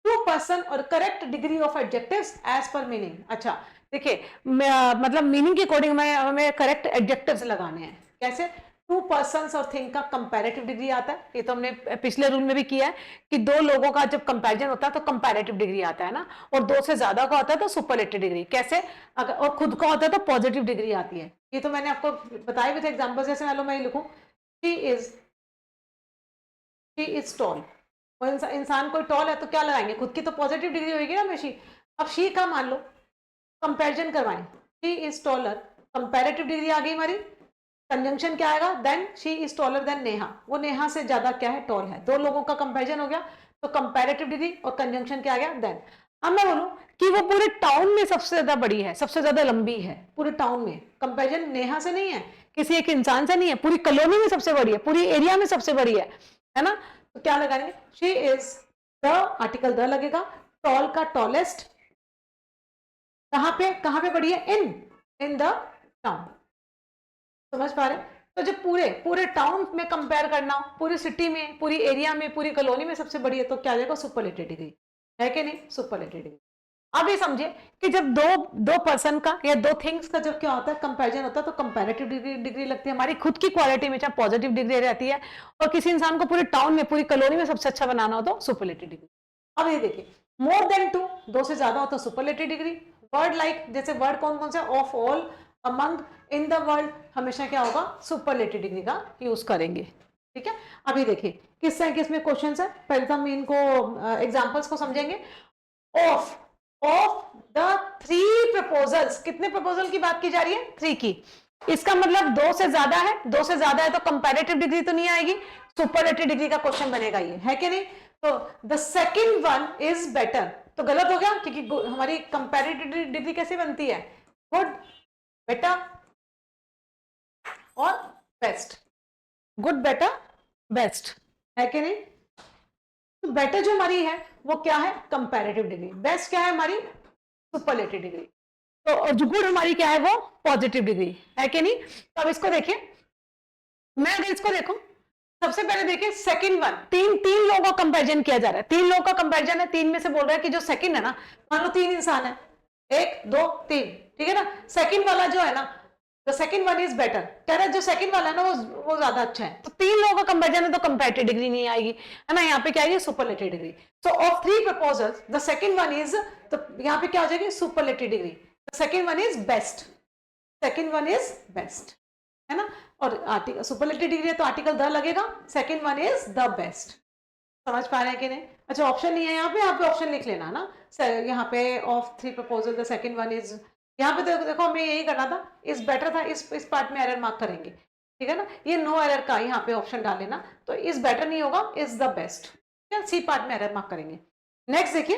Speaker 1: टू पर्सन और correct degree of adjectives as per meaning. अच्छा देखिए, मतलब मीनिंग के अकॉर्डिंग हमें करेक्ट एडजेक्टिव्स लगाने हैं। कैसे, टू पर्सन और थिंग का कंपैरेटिव डिग्री आता है, ये तो हमने पिछले रूल में भी किया है कि दो लोगों का जब कंपैरिजन होता है तो कंपैरेटिव डिग्री आता है ना, और दो से ज्यादा का होता है तो सुपरलेटिव डिग्री। कैसे, अगर और खुद का होता है तो पॉजिटिव डिग्री आती है। ये तो मैंने आपको बताए भी थे एग्जाम्पल, जैसे मान लो मैं लिखूं शी इज टॉल, और इंसान कोई टॉल है तो क्या लगाएंगे, खुद की तो पॉजिटिव डिग्री होगी ना शी। अब शी का मान लो कंपैरिजन करवाएं, she is taller, comparative degree आ गई हमारी, कंजंक्शन क्या आएगा, then she is taller than Neha, वो नेहा से ज्यादा क्या है, टॉल है। दो लोगों का कंपैरिजन हो गया, तो कंपैरेटिव डिग्री और कंजंक्शन क्या आ गया, देन। अब मैं बोलूं कि वो पूरे टाउन में सबसे ज्यादा बड़ी है, सबसे ज्यादा लंबी है पूरे टाउन में, कंपैरिजन नेहा से नहीं है, किसी एक इंसान से नहीं है, पूरी कॉलोनी में सबसे बड़ी है, पूरी एरिया में सबसे बड़ी है ना। तो क्या लगाएंगे, she is the, article the लगेगा, टॉल का टॉलेस्ट, कहां पे बड़ी है, इन द टाउन। समझ पा रहे, तो जब पूरे पूरे टाउन में कंपेयर करना हो, पूरी सिटी में, पूरी एरिया में, पूरी कॉलोनी में सबसे बड़ी है, तो क्या जाएगा, सुपरलेटिव डिग्री, है कि नहीं, सुपरलेटिव डिग्री। अब ये समझिए कि जब दो दो पर्सन का या दो थिंग्स का जब क्या होता है, कंपैरिजन होता है, तो कंपैरेटिव डिग्री लगती है। हमारी खुद की क्वालिटी में चाहे पॉजिटिव डिग्री रहती है, और किसी इंसान को पूरे टाउन में, पूरी कॉलोनी में सबसे अच्छा बनाना हो तो सुपरलेटिव डिग्री। अब ये देखिए, मोर देन टू, दो से ज्यादा हो तो सुपरलेटिव डिग्री। वर्ड लाइक, जैसे वर्ड कौन कौन से, of, all, among, in the world, हमेशा क्या होगा, सुपरलेटिव डिग्री का यूज करेंगे, ठीक है। अभी देखिए किस में क्वेश्चन है, पहले तो हम इनको एग्जांपल्स को समझेंगे। ऑफ द थ्री प्रपोजल्स, कितने प्रपोजल की बात की जा रही है, थ्री की। इसका मतलब दो से ज्यादा है, दो से ज्यादा है तो कंपैरेटिव डिग्री तो नहीं आएगी, सुपरलेटिव डिग्री का क्वेश्चन बनेगा ये, है कि नहीं। तो the second one is better, तो गलत हो गया, क्योंकि हमारी कंपैरेटिव डिग्री कैसे बनती है, गुड, बेटर और बेस्ट, गुड, बेटर, बेस्ट, है कि नहीं। तो बेटर जो हमारी है वो क्या है, कंपैरेटिव डिग्री, बेस्ट क्या है हमारी, सुपरलेटिव डिग्री। तो और जो गुड हमारी क्या है, वो पॉजिटिव डिग्री, है कि नहीं। तो अब इसको देखिए, मैं अगर इसको देखूं, सबसे पहले देखिए सेकंड वन, तीन लोगों का कंपैरिजन किया जा रहा है, तीन लोगों का कंपैरिजन है, तीन में से बोल रहा है कि जो सेकंड है ना, मान लो तीन इंसान है, एक दो तीन, ठीक है ना, सेकंड वाला जो है ना, the second one is better, कह रहा है जो सेकंड वाला है ना वो ज्यादा अच्छा है। तो तीन लोगों का कंपैरिजन है तो कंपैरेटिव डिग्री नहीं आएगी, है ना, यहाँ पे क्या आएगी, superlative degree. So of three proposals the second one is, तो यहाँ पे क्या हो जाएगी, superlative degree, the second one is best, second one is best, है ना। और आर्टिकल सुपरलेटिव डिग्री है तो आर्टिकल द लगेगा, second one is the best. समझ पा रहे हैं कि नहीं। अच्छा ऑप्शन नहीं है यहाँ पे ऑप्शन लिख लेना ना, यहाँ पे of three proposal the second one is, यहाँ पे देखो हमें यही करना था, इस बेटर था, इस पार्ट में एरर मार्क करेंगे, ठीक है ना, ये नो एरर का यहाँ पे ऑप्शन डाल लेना, तो इस बेटर नहीं होगा, is the best, C part में एरर मार्क करेंगे। नेक्स्ट देखिए,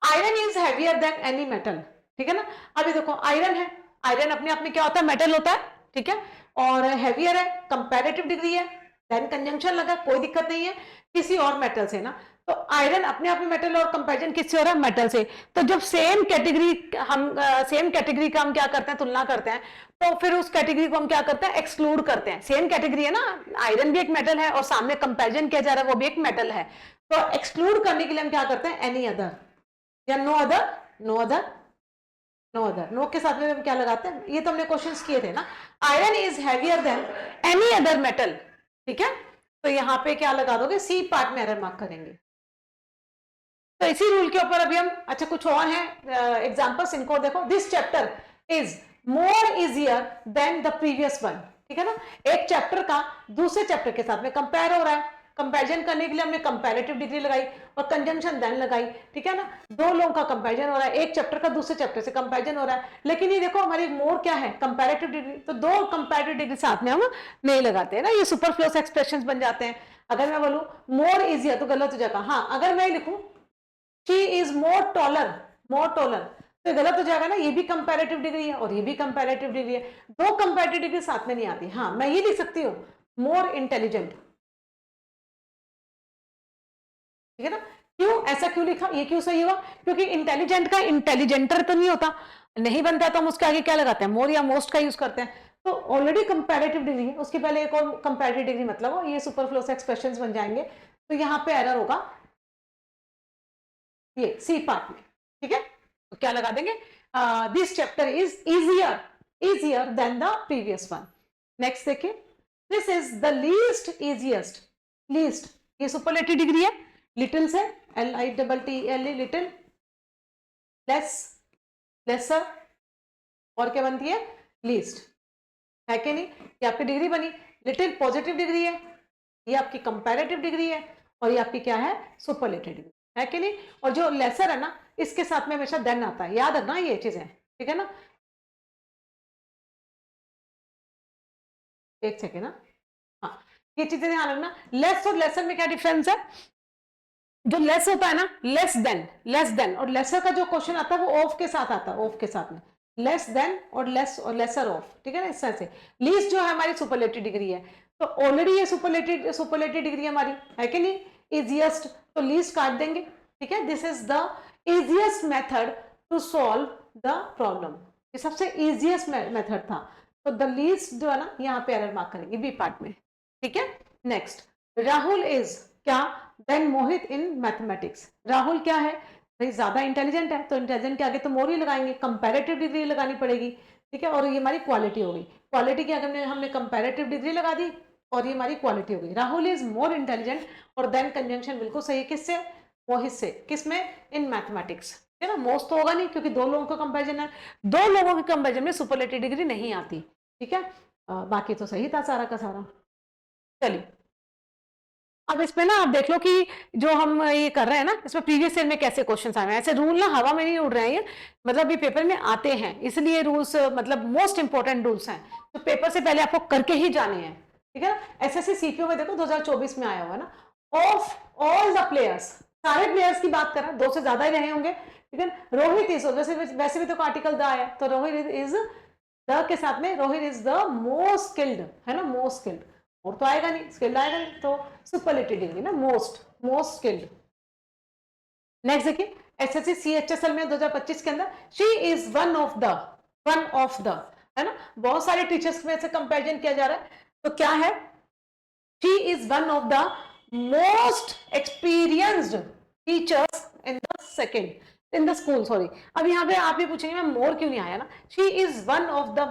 Speaker 1: iron is heavier than any metal, ठीक है ना। अभी देखो आयरन है, आयरन अपने आप में क्या होता है, मेटल होता है, ठीक है, और हैवियर है, कंपैरेटिव डिग्री है, देन कंजंक्शन लगा, कोई दिक्कत नहीं है, किसी और मेटल से ना, तो आयरन अपने आप में मेटल और कंपैरिजन किससे हो रहा है, मेटल से। तो जब सेम कैटेगरी का हम क्या करते हैं, तुलना करते हैं, तो फिर उस कैटेगरी को हम क्या करते हैं, एक्सक्लूड करते हैं। सेम कैटेगरी है ना, आयरन भी एक मेटल है और सामने कंपैरिजन किया जा रहा है वो भी एक मेटल है, तो एक्सक्लूड करने के लिए हम क्या करते हैं, एनी अदर या no other, no other, no other, no के साथ में हम क्या लगाते हैं, ये तो हमने क्वेश्चंस किए थे ना, iron is heavier than any other metal, ठीक है, तो यहां पे क्या लगा दोगे, सी पार्ट में एरर मार्क करेंगे। तो इसी रूल के ऊपर अभी हम, अच्छा कुछ और है एग्जांपल्स, इनको देखो, this chapter is more easier than the previous one, ठीक है ना, एक चैप्टर का दूसरे चैप्टर के साथ में कंपेयर हो रहा है, कंपैरिजन करने के लिए हमने कंपैरेटिव डिग्री लगाई और कंजंक्शन देन लगाई, ठीक है ना, दो लोगों का कंपैरिजन हो रहा है, एक चैप्टर का दूसरे चैप्टर से कंपैरिजन हो रहा है, लेकिन ये देखो हमारी मोर क्या है, कंपैरेटिव डिग्री, तो दो कंपैरेटिव डिग्री साथ में हम नहीं लगाते हैं ना, ये सुपरफ्लुअस एक्सप्रेशंस बन जाते हैं। अगर मैं बोलूं मोर इजियर तो गलत हो जाएगा, हाँ अगर मैं लिखूं she is more taller, more taller, तो गलत हो जाएगा ना, ये भी कंपैरेटिव डिग्री है और ये भी कंपैरेटिव डिग्री है, दो कंपैरेटिव डिग्री साथ में नहीं आती। हाँ मैं ये लिख सकती हूँ मोर इंटेलिजेंट, ठीक है ना, क्यों ऐसा क्यों लिखा, ये क्यों सही हुआ, क्योंकि इंटेलिजेंट का इंटेलिजेंटर तो नहीं होता, नहीं बनता तो हम उसके आगे क्या लगाते हैं, मोर या मोस्ट का यूज करते हैं, तो ऑलरेडी कंपैरेटिव डिग्री है, उसके पहले एक और कंपैरेटिव डिग्री मतलब हो, ये सुपरफ्लुअस एक्सप्रेशंस बन जाएंगे, तो यहां पे एरर होगा ये सी पार्ट में, ठीक है, तो क्या लगा देंगे, this chapter is easier than the previous one. Next देखिए, this is the least easiest, least ये सुपरलेटिव डिग्री है, लिटिल से LITTLE लिटिल, लेस लेसर, और क्या बनती है, लीस्ट, है कि नहीं, ये आपकी डिग्री बनी, लिटिल पॉजिटिव डिग्री है, ये आपकी कंपैरेटिव डिग्री है, और ये आपकी क्या है, सुपरलेटिव डिग्री, है कि नहीं, और जो लेसर है ना इसके साथ में हमेशा देन आता है, याद रखना ये चीजें, ठीक है ना, एक सेकेंड ना, हाँ ये चीजें ध्यान रखना, लेस और लेसर में क्या डिफरेंस है, जो लेस होता है ना, लेस देन और लेसर का जो क्वेश्चन आता है वो ऑफ के साथ आता है, ऑफ के साथ में, लेस देन और लेस और लेसर ऑफ, ठीक है ना, इस तरह से। लीस्ट जो है हमारी सुपरलेटिव डिग्री है, तो ऑलरेडी ये सुपरलेटिव डिग्री हमारी है कि नहीं, इजिएस्ट, तो लीस्ट काट देंगे, ठीक है, this is the easiest method to solve the problem, ये सबसे इजिएस्ट मेथड था, तो द लीस्ट जो है ना यहाँ पे एरर मार्क करेंगे बी पार्ट में, ठीक है। नेक्स्ट, राहुल इज क्या, than Mohit in mathematics, Rahul क्या है भाई, ज्यादा इंटेलिजेंट है, तो इंटेलिजेंट के आगे तो मोर ही लगाएंगे, कंपैरेटिव डिग्री लगानी पड़ेगी, ठीक है, और ये हमारी क्वालिटी हो गई, क्वालिटी की अगर हमने कंपैरेटिव डिग्री लगा दी और ये हमारी क्वालिटी हो गई, राहुल इज मोर इंटेलिजेंट, और देन कंजंक्शन बिल्कुल सही है, किससे, मोहित से, किसमें, इन मैथमेटिक्स, है ना, मोस्ट तो होगा नहीं क्योंकि दो लोगों का कंपैरिजन है, दो लोगों के कंपैरिजन में सुपरलेटिव डिग्री नहीं आती, ठीक है, बाकी तो सही था सारा का सारा। चलिए अब इसमें ना आप देख लो कि जो हम ये कर रहे हैं ना, इसमें प्रीवियस ईयर में कैसे क्वेश्चन आए हैं, ऐसे रूल ना हवा में नहीं उड़ रहे हैं ये, मतलब ये पेपर में आते हैं, इसलिए रूल्स मतलब मोस्ट इंपॉर्टेंट रूल्स हैं, तो पेपर से पहले आपको करके ही जाने हैं, ठीक है ना। SSC CPO में देखो 2024 में आया हुआ ना, ऑफ ऑल द प्लेयर्स, सारे प्लेयर्स की बात कर रहे हैं, दो से ज्यादा ही रहे होंगे, ठीक है, रोहित इज, वैसे भी तो आर्टिकल द आया, तो रोहित इज द के साथ में Rohit is the most skilled, है ना, मोस्ट स्किल्ड, और तो आएगा नहीं, स्किल्ड आएगा नहीं, तो सुपरलेटिव डिग्री ना, मोस्ट स्किल्ड। नेक्स्ट देखिए, SSC CHSL में 2025 के अंदर she is one of the, है ना, बहुत सारे टीचर्स में से कंपैरिजन किया जा रहा है, तो क्या है, she is one of the most experienced teachers in the school, sorry, अब यहाँ पे आप ये पूछेंगे मैं मोर क्यों नहीं आया ना, she is one of the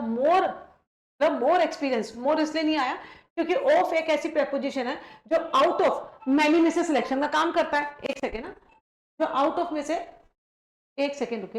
Speaker 1: more experience, more इसलिए नहीं आया क्योंकि ऑफ एक ऐसी प्रेपोजिशन है जो आउट ऑफ मैनी में से सिलेक्शन का काम करता है, एक सेकेंड ना, जो आउट ऑफ में से, एक सेकेंड रुके,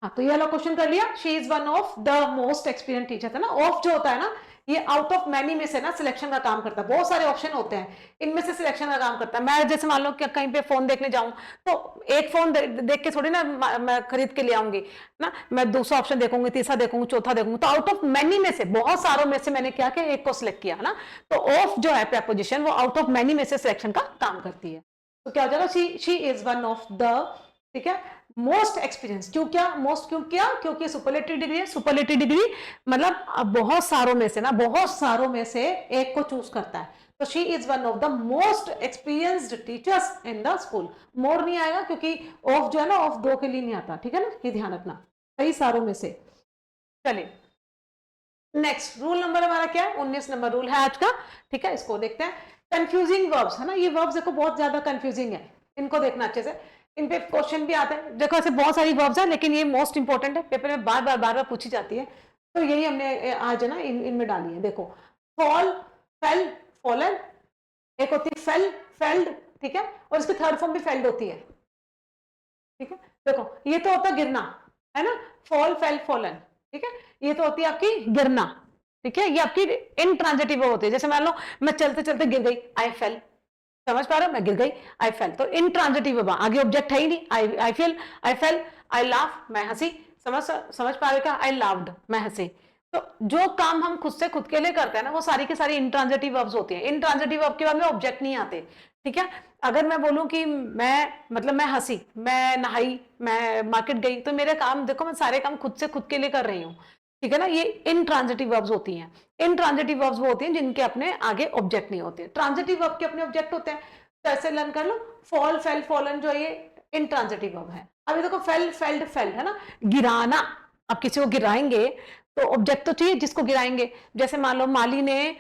Speaker 1: हाँ तो ये वाला क्वेश्चन कर लिया, she is one of the most experience teacher था ना, ऑफ जो होता है ना ये आउट ऑफ मैनी में से ना सिलेक्शन का काम करता है, बहुत सारे ऑप्शन होते हैं, इनमें से सिलेक्शन का काम करता है। मैं जैसे मान लो कि कहीं पे फोन देखने जाऊं तो एक फोन देख के थोड़ी ना मैं खरीद के ले आऊंगी ना, मैं दूसरा ऑप्शन देखूंगी, तीसरा देखूंगी, चौथा देखूंगी, तो आउट ऑफ मैनी में से, बहुत सारों में से मैंने क्या किया, एक को सिलेक्ट किया ना, तो ऑफ जो है प्रेपोजिशन वो आउट ऑफ मैनी में से सिलेक्शन का काम करती है, तो क्या हो जाएगा, she is one of the ठीक है। मोस्ट एक्सपीरियंस, क्यों क्या मोस्ट, क्यों किया, क्योंकि सुपरलेटिव डिग्री है। सुपरलेटिव डिग्री मतलब बहुत सारों में से ना, बहुत सारों में से एक को चूज करता है। तो she is one of the most experienced teachers in the school. More नहीं आएगा क्योंकि ऑफ जो है ना, ऑफ दो के लिए नहीं आता, ठीक है ना, ये ध्यान रखना, कई सारों में से। चलिए नेक्स्ट रूल नंबर हमारा क्या है, 19 नंबर रूल है आज का, ठीक है। इसको देखते हैं। कंफ्यूजिंग वर्ब्स है ना, ये वर्ब्स देखो बहुत ज्यादा कंफ्यूजिंग है, इनको देखना अच्छे से, इन पे क्वेश्चन भी आते हैं। देखो ऐसे बहुत सारी वर्ब्स है, लेकिन ये मोस्ट इंपॉर्टेंट है, पेपर में बार बार पूछी जाती है, तो यही हमने आज है ना इनमें डाली है। देखो फॉल, फेल, फॉलन, एक होती है फेल, फेल्ड, ठीक है, और इसकी थर्ड फॉर्म भी फेल्ड होती है, ठीक है। देखो ये तो होता है गिरना, है ना, फॉल, फेल, फॉलन, ठीक है। ये तो होती है आपकी गिरना, ठीक है, ये आपकी इनट्रांजिटिव होती है। जैसे मान लो मैं चलते चलते गिर गई, आई फेल, समझ पा रहे हो, मैं गिर गई, आई फेल, तो इनट्रांजिटिव आगे ऑब्जेक्ट है ही नहीं। I feel, I fail, I laugh, मैं हंसी, समझ पा रहे हो क्या, आई लाफ्ड, मैं हंसी। तो जो काम हम खुद से खुद के लिए करते हैं ना, वो सारी की सारी इनट्रांजिटिव वर्ब्स होती हैं। इनट्रांजिटिव वर्ब के बाद में ऑब्जेक्ट नहीं आते, ठीक है। अगर मैं बोलूं कि मैं, मतलब मैं हंसी, मैं नहाई, मैं मार्केट गई, तो मेरे काम देखो, मैं सारे काम खुद से खुद के लिए कर रही हूँ, ठीक है ना। ये इनट्रांजिटिव वर्ब्स होती हैं। इनट्रांजिटिव वर्ब्स वो होती हैं जिनके अपने आगे ऑब्जेक्ट नहीं होते। ट्रांजिटिव वर्ब के अपने ऑब्जेक्ट होते हैं, तो ऐसे लर्न कर लो। फॉल, फेल, फॉलन जो है ये इनट्रांजिटिव वर्ब है। अभी देखो फेल, फेल्ड, फेल्ड, है ना, गिराना, आप किसी को गिराएंगे तो ऑब्जेक्ट तो चाहिए जिसको गिराएंगे। जैसे मान लो माली ने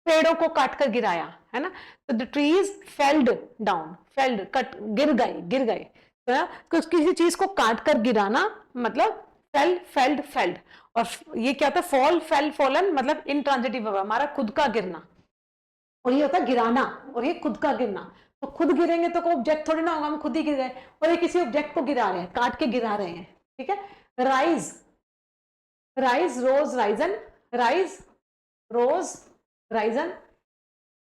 Speaker 1: पेड़ों को काट कर गिराया, है ना, तो the trees failed down, failed cut, गिर गए, गिर गए, तो किसी चीज को काट कर गिराना मतलब फेल, फेल्ड, फेल्ड। और ये क्या होता है, फॉल, फेल, फॉलन, मतलब इनट्रांजिटिव वर्ब हमारा खुद का गिरना, और ये होता है गिराना, और ये खुद का गिरना। तो खुद गिरेंगे तो कोई ऑब्जेक्ट थोड़ी ना होगा, हम खुद ही गिर गए, और ये किसी ऑब्जेक्ट को गिरा रहे हैं, काट के गिरा रहे हैं, ठीक है। Rise, rise, rose, Ryzen, rise, rose, Ryzen,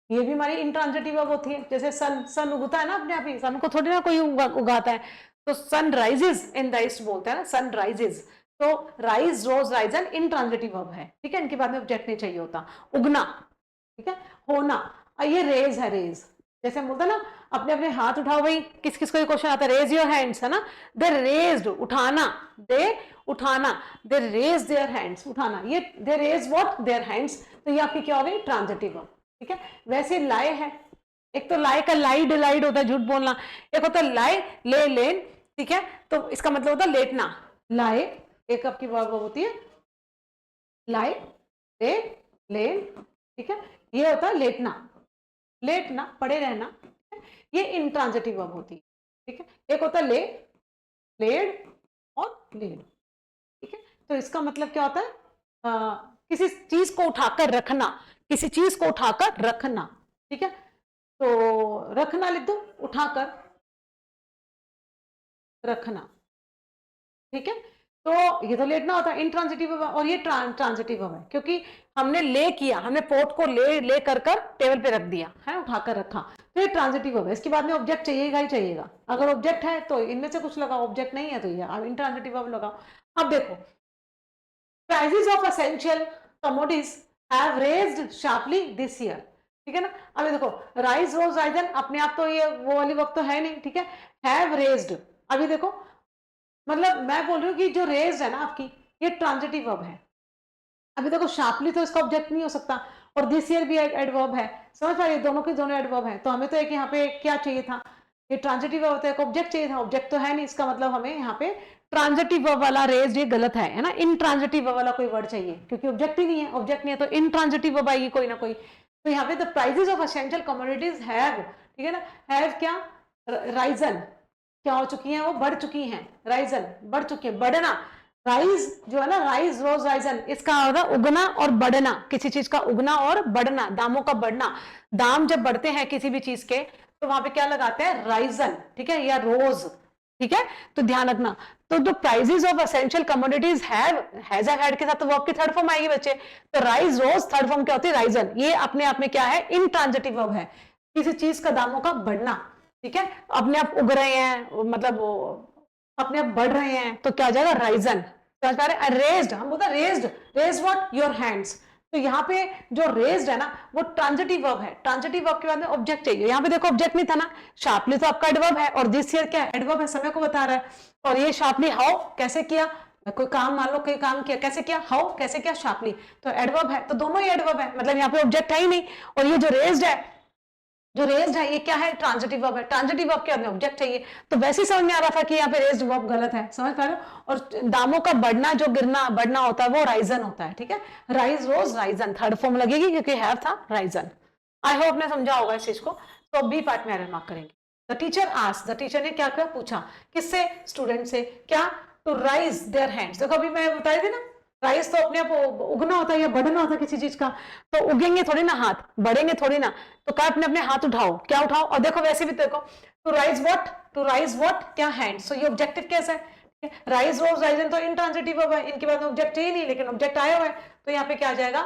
Speaker 1: ये भी हमारी इंट्रांजिटिव वर्ब होती है। जैसे सन, सन उगता है ना अपने आप ही, सन को थोड़ी ना कोई उगाता है, तो sun rises in the east बोलते हैं ना, सन राइजेस। तो rise, rose, risen intransitive verb है, ठीक है, इनके बाद में ऑब्जेक्ट नहीं चाहिए होता। उगना, ठीक है, होना, ये रेज है, रेज, जैसे हम बोलते हैं ना, अपने अपने हाथ उठाओ भाई, किस किस को ये क्वेश्चन आता है, रेज योर हैंड्स, है ना, दे रेज्ड, उठाना, दे उठाना, दे रेज देयर हैंड्स, उठाना, ये they raise what, their hands, तो ये आपकी क्या हो गई, ट्रांजिटिव वर्ब, ठीक है। वैसे लाए है, एक तो लाए का लाई, डिलाइड होता है, झूठ बोलना, एक होता है लाए, ले, लेन, ठीक है, तो इसका मतलब होता है लेटना। लाए एक आपकी वर्ब होती है, लाए, ले, लेन, ठीक है, ये होता है लेटना, लेटना, पड़े रहना, ये इंट्रांजिटिव वर्ब होती है, ठीक है। एक होता है ले, लेड और लेड, ठीक है। तो इसका मतलब क्या होता है, किसी चीज को उठाकर रखना, किसी चीज को उठाकर रखना, ठीक है। तो रखना लिख दो, उठाकर रखना, ठीक है। तो ये तो लेटना होता है, इंट्रांजिटिव वर्ब, और ये ट्रांजिटिव वर्ब है, क्योंकि हमने ले किया, हमने पोट को ले कर टेबल पे रख दिया है, उठाकर रखा, तो ये ट्रांजिटिव वर्ब है। इसके बाद में ऑब्जेक्ट चाहिएगा ही चाहिएगा, अगर ऑब्जेक्ट है तो इनमें से कुछ लगाओ, ऑब्जेक्ट नहीं है तो ये अब इंट्रांजिटिव वर्ब लगाओ। अब देखो, prices of essential commodities have raised sharply this year, ठीक है ना। अभी देखो राइज, रोज, राइजन अपने आप तो ये वो वाली वक्त तो है नहीं, ठीक है, हैव रेज्ड, अभी देखो मतलब मैं बोल रही हूँ कि जो रेज है ना आपकी, ये ट्रांजिटिव वर्ब है। अभी देखो शार्पली तो इसका ऑब्जेक्ट नहीं हो सकता, और दिस ईयर भी एडवर्ब है, समझ पा रही, दोनों के दोनों एडवर्ब है, तो हमें तो एक यहाँ पे क्या चाहिए था, ये ट्रांजिटिव वर्ब होता है, ऑब्जेक्ट चाहिए था, ऑब्जेक्ट तो है नहीं, इसका मतलब हमें यहाँ पे ट्रांजिटिव वर्ब वाला रेज ये गलत है ना, इनट्रांजिटिव वर्ब वाला कोई वर्ड चाहिए, क्योंकि ऑब्जेक्ट ही नहीं है, ऑब्जेक्ट नहीं है तो इनट्रांजिटिव वर्ब आएगी कोई ना कोई। तो यहाँ पे the prices of essential commodities have, ठीक है ना, हैव क्या, राइजन, क्या हो चुकी हैं, वो बढ़ चुकी हैं, राइजन बढ़ चुकी है, बढ़ना, राइज जो है ना, राइज, रोज, राइजन, इसका होगा उगना और बढ़ना, किसी चीज का उगना और बढ़ना, दामों का बढ़ना, दाम जब बढ़ते हैं किसी भी चीज के तो वहां पे क्या लगाते हैं, राइजन, ठीक है, या रोज, ठीक है, तो ध्यान रखना। तो the prices of essential commodities have, has had के साथ तो वर्ब की थर्ड फॉर्म आएगी बच्चे, तो राइज, रोज, थर्ड फॉर्म क्या होती है, राइजन, ये अपने आप में क्या है, इनट्रांजिटिव वर्ब है, किसी चीज का दामों का बढ़ना, ठीक है, अपने आप उग रहे हैं, मतलब अपने आप बढ़ रहे हैं, तो क्या हो जाएगा, राइजन, समझ पा रहे, रेज्ड, हम बोलते हैं raised, raise what, your hands, तो यहाँ पे जो रेज्ड है ना वो ट्रांजिटिव वर्ब है, ट्रांजिटिव वर्ब के बाद में ऑब्जेक्ट चाहिए। यहाँ पे देखो ऑब्जेक्ट नहीं था ना, शार्पली तो आपका एडवर्ब है और दिस ईयर क्या है, एडवर्ब है, समय को बता रहा है। और ये शार्पली हाउ कैसे किया, कोई काम मान लो कोई काम किया कैसे किया, हाउ कैसे किया, शार्पली, तो एडवर्ब है, तो दोनों ही एडवर्ब है, मतलब यहाँ पे ऑब्जेक्ट है ही नहीं। और ये जो रेज्ड है, जो रेज्ड है ये क्या है, ट्रांजिटिव वर्ब है, ट्रांजिटिव वर्ब के बाद में ऑब्जेक्ट चाहिए। तो वैसे ही समझ में आ रहा था कि यहाँ पे रेज्ड वर्ब गलत है, समझ पा रहे हो। और दामों का बढ़ना, जो गिरना बढ़ना होता है वो राइजन होता है, ठीक है, rise rose Ryzen, third form लगेगी क्योंकि हैव था राइजन। आई होप ने समझा होगा इस चीज को। तो बी पार्ट में एरर मार्क करेंगे। The teacher asked, the teacher ने क्या क्या पूछा, किससे, स्टूडेंट से, क्या, टू राइज देयर हैंड्स। देखो अभी मैं बताई थी ना, राइज तो अपने आप उगना होता है या बढ़ना होता है किसी चीज का, तो उगेंगे थोड़ी ना हाथ, बढ़ेंगे थोड़ी ना, तो क्या अपने अपने हाथ उठाओ, क्या उठाओ, और देखो वैसे भी देखो, to rise what, to rise what क्या, हैंड्स, सो ये ऑब्जेक्टिव कैसा है, राइज रोज राइजन तो इंट्रांजिटिव वर्ब है, इनके बाद में ऑब्जेक्ट ही नहीं, लेकिन ऑब्जेक्ट आया हुआ है, तो यहाँ पे क्या आ जाएगा,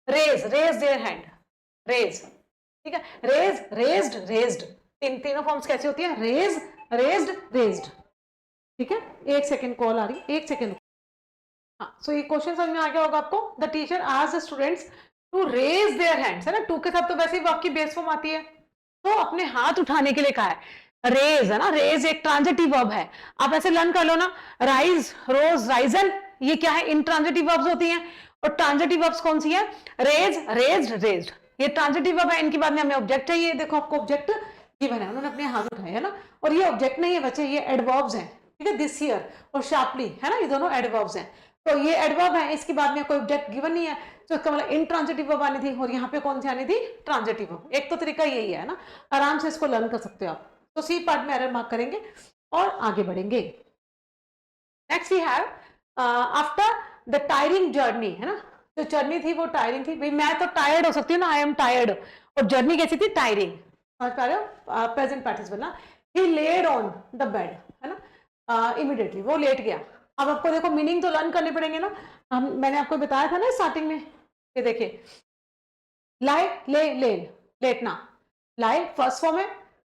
Speaker 1: raise, raise their hand, raise, ठीक है, रेज, रेज्ड, रेज्ड, तीनों फॉर्म्स कैसी होती है, रेज, रेज्ड, रेज्ड, ठीक है। एक सेकंड कॉल आ रही है, एक सेकंड। हाँ, सो ये क्वेश्चन समझ में आ गया होगा आपको। The teacher asked the students to raise their hands, है ना, टू के साथ तो वैसे ही आपकी बेस फॉर्म आती है, तो अपने हाथ उठाने के लिए कहा है, रेज है ना, रेज एक ट्रांजिटिव वर्ब है, आप ऐसे लर्न कर लो ना, राइज, रोज, राइजन, ये क्या है, इंट्रांजिटिव वर्ब्स होती हैं। और ट्रांजिटिव वर्ब्स कौन सी है, रेज, रेज्ड, रेज्ड, ये ट्रांजिटिव वर्ब है, इनके बाद में हमें ऑब्जेक्ट चाहिए। देखो आपको ऑब्जेक्ट गिवन है, उन्होंने अपने हाथ उठाए, है ना, और ये ऑब्जेक्ट नहीं है बच्चे, ये एडवर्ब्स हैं, ठीक है, दिस ईयर और शार्पली, है ना, ये दोनों एडवर्ब्स हैं, तो ये एडवर्ब है, इसके बाद में कोई ऑब्जेक्ट गिवन नहीं है, तो इसका मतलब इंट्रांजिटिव वर्ब आनी थी, और यहाँ पे कौन सी आनी थी, ट्रांजिटिव वर्ब। एक तो तरीका यही है ना, आराम से इसको लर्न कर सकते हो आप। तो सी पार्ट में एरर मार्क करेंगे और आगे बढ़ेंगे। Next we have after the tiring journey, है ना, जो जर्नी थी वो टायरिंग थी, भाई मैं तो टायर्ड हो सकती हूँ ना, आई एम टायर्ड, और जर्नी कैसी थी, टायरिंग, समझ पा रहे हो, प्रेजेंट पार्टिसिपल ना, ही लेड ऑन द बेड, है ना, इमीडिएटली वो लेट गया। अब आपको देखो मीनिंग तो लर्न करने पड़ेंगे ना, हम मैंने आपको बताया था ना स्टार्टिंग में, ये देखिए, लाई, ले, लेन, लेटना, लाई फर्स्ट फॉर्म है,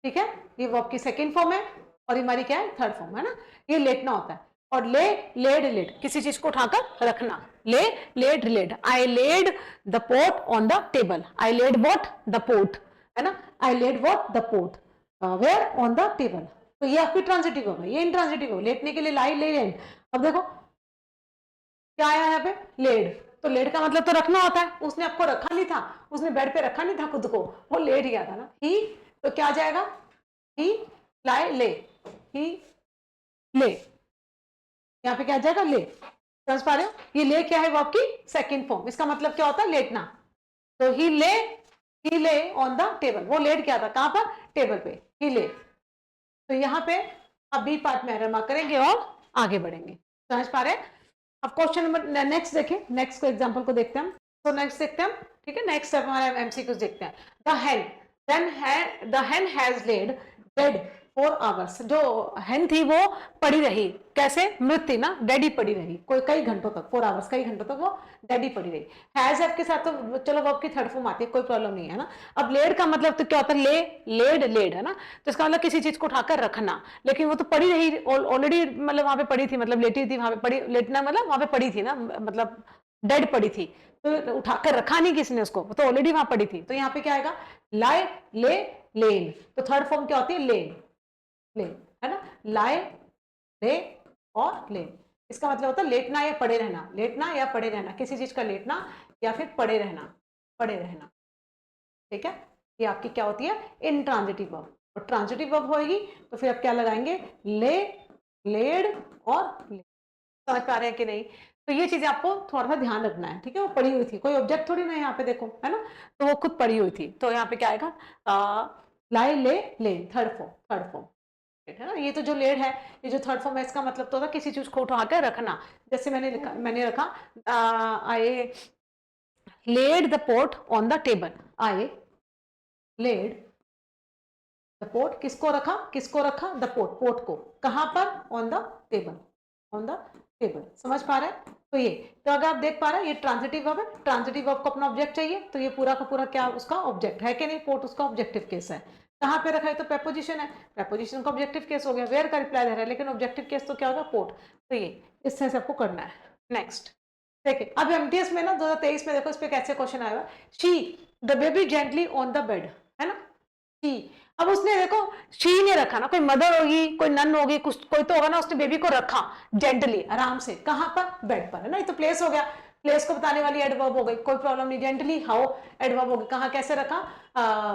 Speaker 1: ठीक है, ये वर्ब की सेकंड फॉर्म है, और ये हमारी क्या है, थर्ड फॉर्म, है ना, ये लेटना होता है। और ले, लेड, लेड, किसी चीज को उठाकर रखना, lay, laid, laid, I laid the pot on the table, I laid what, the pot, है ना, I laid what, the pot, where, on the table, तो ये आपकी ट्रांजिटिव वर्ब है, ये इंट्रांजिटिव वर्ब, लेटने के लिए लाई, ले, लेड। अब देखो क्या आया यहाँ पे, लेड, तो लेड का मतलब तो रखना होता है, उसने आपको रखा नहीं था, उसने बेड पे रखा नहीं था खुद को, वो लेट गया था ना, ही, तो क्या आ जाएगा, ही, लाई, ले, ही, ले, यहाँ पे क्या आ जाएगा, ले, समझ पा रहे हो, ये ले क्या है, वो आपकी सेकंड फॉर्म, इसका मतलब क्या होता है, लेटना, तो ही ले ऑन द टेबल, वो लेट गया था कहां पर, टेबल पे, ही ले, तो यहाँ पे अब बी पार्ट में एरर मार्क करेंगे और आगे बढ़ेंगे, समझ पा रहे हैं। अब क्वेश्चन नंबर नेक्स्ट देखें, नेक्स्ट को एग्जांपल को देखते हैं हम, तो नेक्स्ट देखते हैं हम, ठीक है, नेक्स्ट हमारा एमसीक्यूज देखते हैं। द हेन हैज लेड डेड 4 आवर्स, जो हेन थी वो पड़ी रही, कैसे, मृत थी ना, डेड ही पड़ी रही, कोई कई घंटों तक, 4 आवर्स, कई घंटों तक वो डेड ही पड़ी रही। हैज आपके साथ तो चलो वर्ब की थर्ड फॉर्म आती है, कोई प्रॉब्लम नहीं है ना। अब लेड का मतलब तो क्या होता है, ले, लेड, लेड, है ना, तो इसका मतलब किसी चीज को उठाकर रखना, लेकिन वो तो पड़ी रही ऑलरेडी, मतलब वहां पे पड़ी थी, मतलब लेटी थी, वहां पे पड़ी, लेटना मतलब वहां पे पड़ी थी ना, मतलब डेड पड़ी थी, तो उठाकर रखा नहीं किसी ने उसको, तो ऑलरेडी वहां पड़ी थी, तो यहाँ पे क्या आएगा, लाई, ले, लेन, तो थर्ड फॉर्म क्या होती है, लेन, लेन, है ना, लाई, ले और लेन, इसका मतलब होता है लेटना या पड़े रहना, लेटना या पड़े रहना, किसी चीज का लेटना या फिर पड़े रहना, पड़े रहना, ठीक है, ये आपकी क्या होती है, इंट्रांजिटिव वर्ब, और ट्रांजिटिव वर्ब होगी तो फिर आप क्या लगाएंगे, ले, लेड और ले, समझ पा रहे हैं कि नहीं। तो ये चीजें आपको थोड़ा सा ध्यान रखना है, ठीक है, वो पड़ी हुई थी, कोई ऑब्जेक्ट थोड़ी ना यहाँ पे देखो, है ना, तो वो खुद पड़ी हुई थी, तो यहाँ पे क्या आएगा, लाई, ले, लेन, थर्ड फॉर्म, थर्ड फॉर्म, है ना। ये तो जो लेड है, ये जो थर्ड फॉर्म है, इसका मतलब तो होता है किसी चीज को उठाकर रखना, जैसे मैंने रखा, I laid the pot on the table, I laid the pot, किसको रखा, किसको रखा, द पोट, पोट को, कहां पर, on the table, on the table, समझ पा रहे हैं। तो ये, तो अगर आप देख पा रहे हैं ये ट्रांजिटिव वर्ब है, ट्रांजिटिव वर्ब को अपना ऑब्जेक्ट चाहिए, तो ये पूरा का पूरा क्या उसका ऑब्जेक्ट है कि नहीं, पोर्ट उसका ऑब्जेक्टिव केस है, कहां पे रखा है, तो प्रेपोजिशन है, प्रेपोजिशन का ऑब्जेक्टिव केस हो गया, वेयर का रिप्लाई दे रहा है, लेकिन ऑब्जेक्टिव केस तो क्या होगा, पोर्ट, तो ये इस तरह से आपको करना है। नेक्स्ट देखिए अब एमटीएस में ना 2023 में देखो इस पे कैसे क्वेश्चन आया हुआ, she the baby gently on the bed, है ना, शी। अब उसने देखो शी ने रखा ना, कोई मदर होगी, कोई नन होगी, कुछ कोई तो होगा ना, उसने बेबी को रखा जेंटली, आराम से, कहां पर, बेड पर, है ना। ये तो प्लेस हो गया, प्लेस को बताने वाली एडवर्ब हो गई, कोई प्रॉब्लम नहीं। जेंटली हाउ एडवर्ब हो गई, कहां कैसे रखा,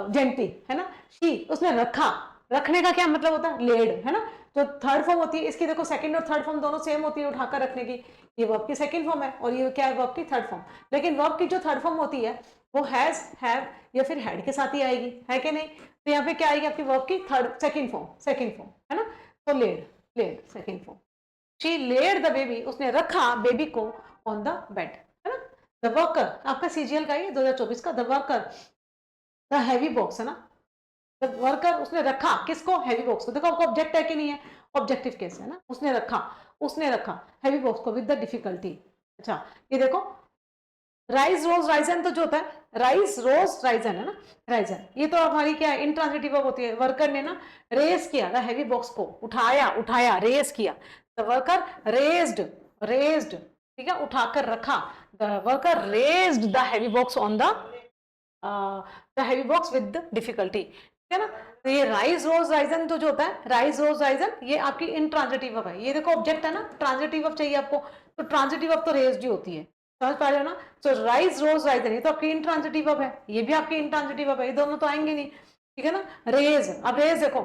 Speaker 1: जेंटली, है ना। शी उसने रखा, रखने का क्या मतलब होता है, लेड, है ना। जो थर्ड फॉर्म होती है इसकी देखो, सेकंड और थर्ड फॉर्म दोनों सेम होती है, उठाकर रखने की। ये वर्ब की सेकंड फॉर्म है और ये क्या है, वर्ब की थर्ड फॉर्म। लेकिन वर्ब की जो थर्ड फॉर्म होती है वो हैज, हैव या फिर हैड के साथ ही आएगी, है कि नहीं। तो यहाँ पे क्या आएगी आपकी वर्ब की थर्ड सेकंड फॉर्म, है ना। तो laid, laid second form. She laid the baby, उसने रखा बेबी को ऑन द बेड, है ना। द वर्कर आपका सीजीएल का ये 2024 का, the worker the heavy box, है ना। द वर्कर उसने रखा किसको, हैवी बॉक्स को। देखो आपको ऑब्जेक्ट है कि नहीं है, ऑब्जेक्टिव केस है ना। उसने रखा, उसने रखा हैवी बॉक्स को विद द डिफिकल्टी। अच्छा ये देखो राइज रोज राइजन, तो जो होता है राइज रोज राइजन, है ना, राइजन। ये तो हमारी क्या है, इंट्रांजिटिव वर्ब होती है। वर्कर ने ना रेस किया द हैवी बॉक्स को, उठाया, उठाया, रेस किया। द वर्कर रेज्ड, रेज्ड, ठीक है, उठाकर रखा। The worker raised the heavy box on the heavy box with the difficulty, ठीक है ना। तो ये राइज रोज राइजन तो जो होता है, राइज रोज राइजन, ये आपकी इंट्रांजिटिव वर्ब है। ये देखो ऑब्जेक्ट है ना, ट्रांजिटिव वर्ब चाहिए आपको, तो ट्रांजिटिव वर्ब तो रेज्ड ही होती है, समझ पा रहे हो ना। तो राइज रोज राइजन ये तो आपकी इंट्रांजिटिव वर्ब है, ये भी आपकी इंट्रांजिटिव वर्ब है, ये दोनों तो आएंगे नहीं, ठीक है ना। रेज, अब रेज देखो,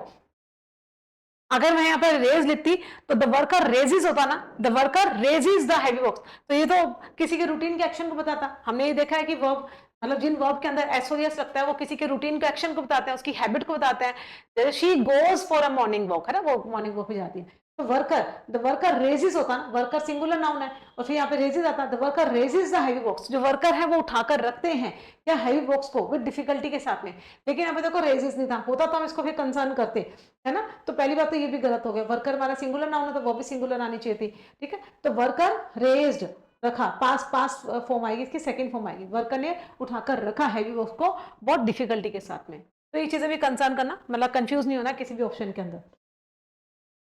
Speaker 1: अगर मैं यहाँ पर रेज लिखती तो द वर्कर रेजिज होता ना, the worker raises the heavy box, तो ये तो किसी के रूटीन के एक्शन को बताता। हमने ये देखा है कि वर्ब, मतलब जिन वर्ब के अंदर एस ओ एस लगता है वो किसी के रूटीन के एक्शन को बताते हैं, उसकी हैबिट को बताते हैं। जैसे she goes for a morning walk, है ना, वो मॉर्निंग वॉक पे जाती है। तो वर्कर, द वर्कर रेजिज होता ना, वर्कर सिंगुलर नाउन है, और फिर यहाँ पे रेजिज आता है, the worker raises the heavy box, जो वर्कर है वो उठाकर रखते हैं या हैवी बॉक्स को विद डिफिकल्टी के साथ में। लेकिन यहाँ पे देखो रेजिज नहीं था, होता तो हम इसको फिर कंसर्न करते, है ना। तो पहली बात तो ये भी गलत हो गया, वर्कर हमारा सिंगुलर नाउन है तो वो भी सिंगुलर आनी चाहिए थी, ठीक है। तो वर्कर रेज्ड रखा, पास पास फॉर्म आएगी, इसकी सेकंड फॉर्म आएगी, वर्कर ने उठाकर रखा हैवी बॉक्स को बहुत डिफिकल्टी के साथ में। तो ये चीजें भी कंसर्न करना, मतलब कंफ्यूज नहीं होना किसी भी ऑप्शन के अंदर।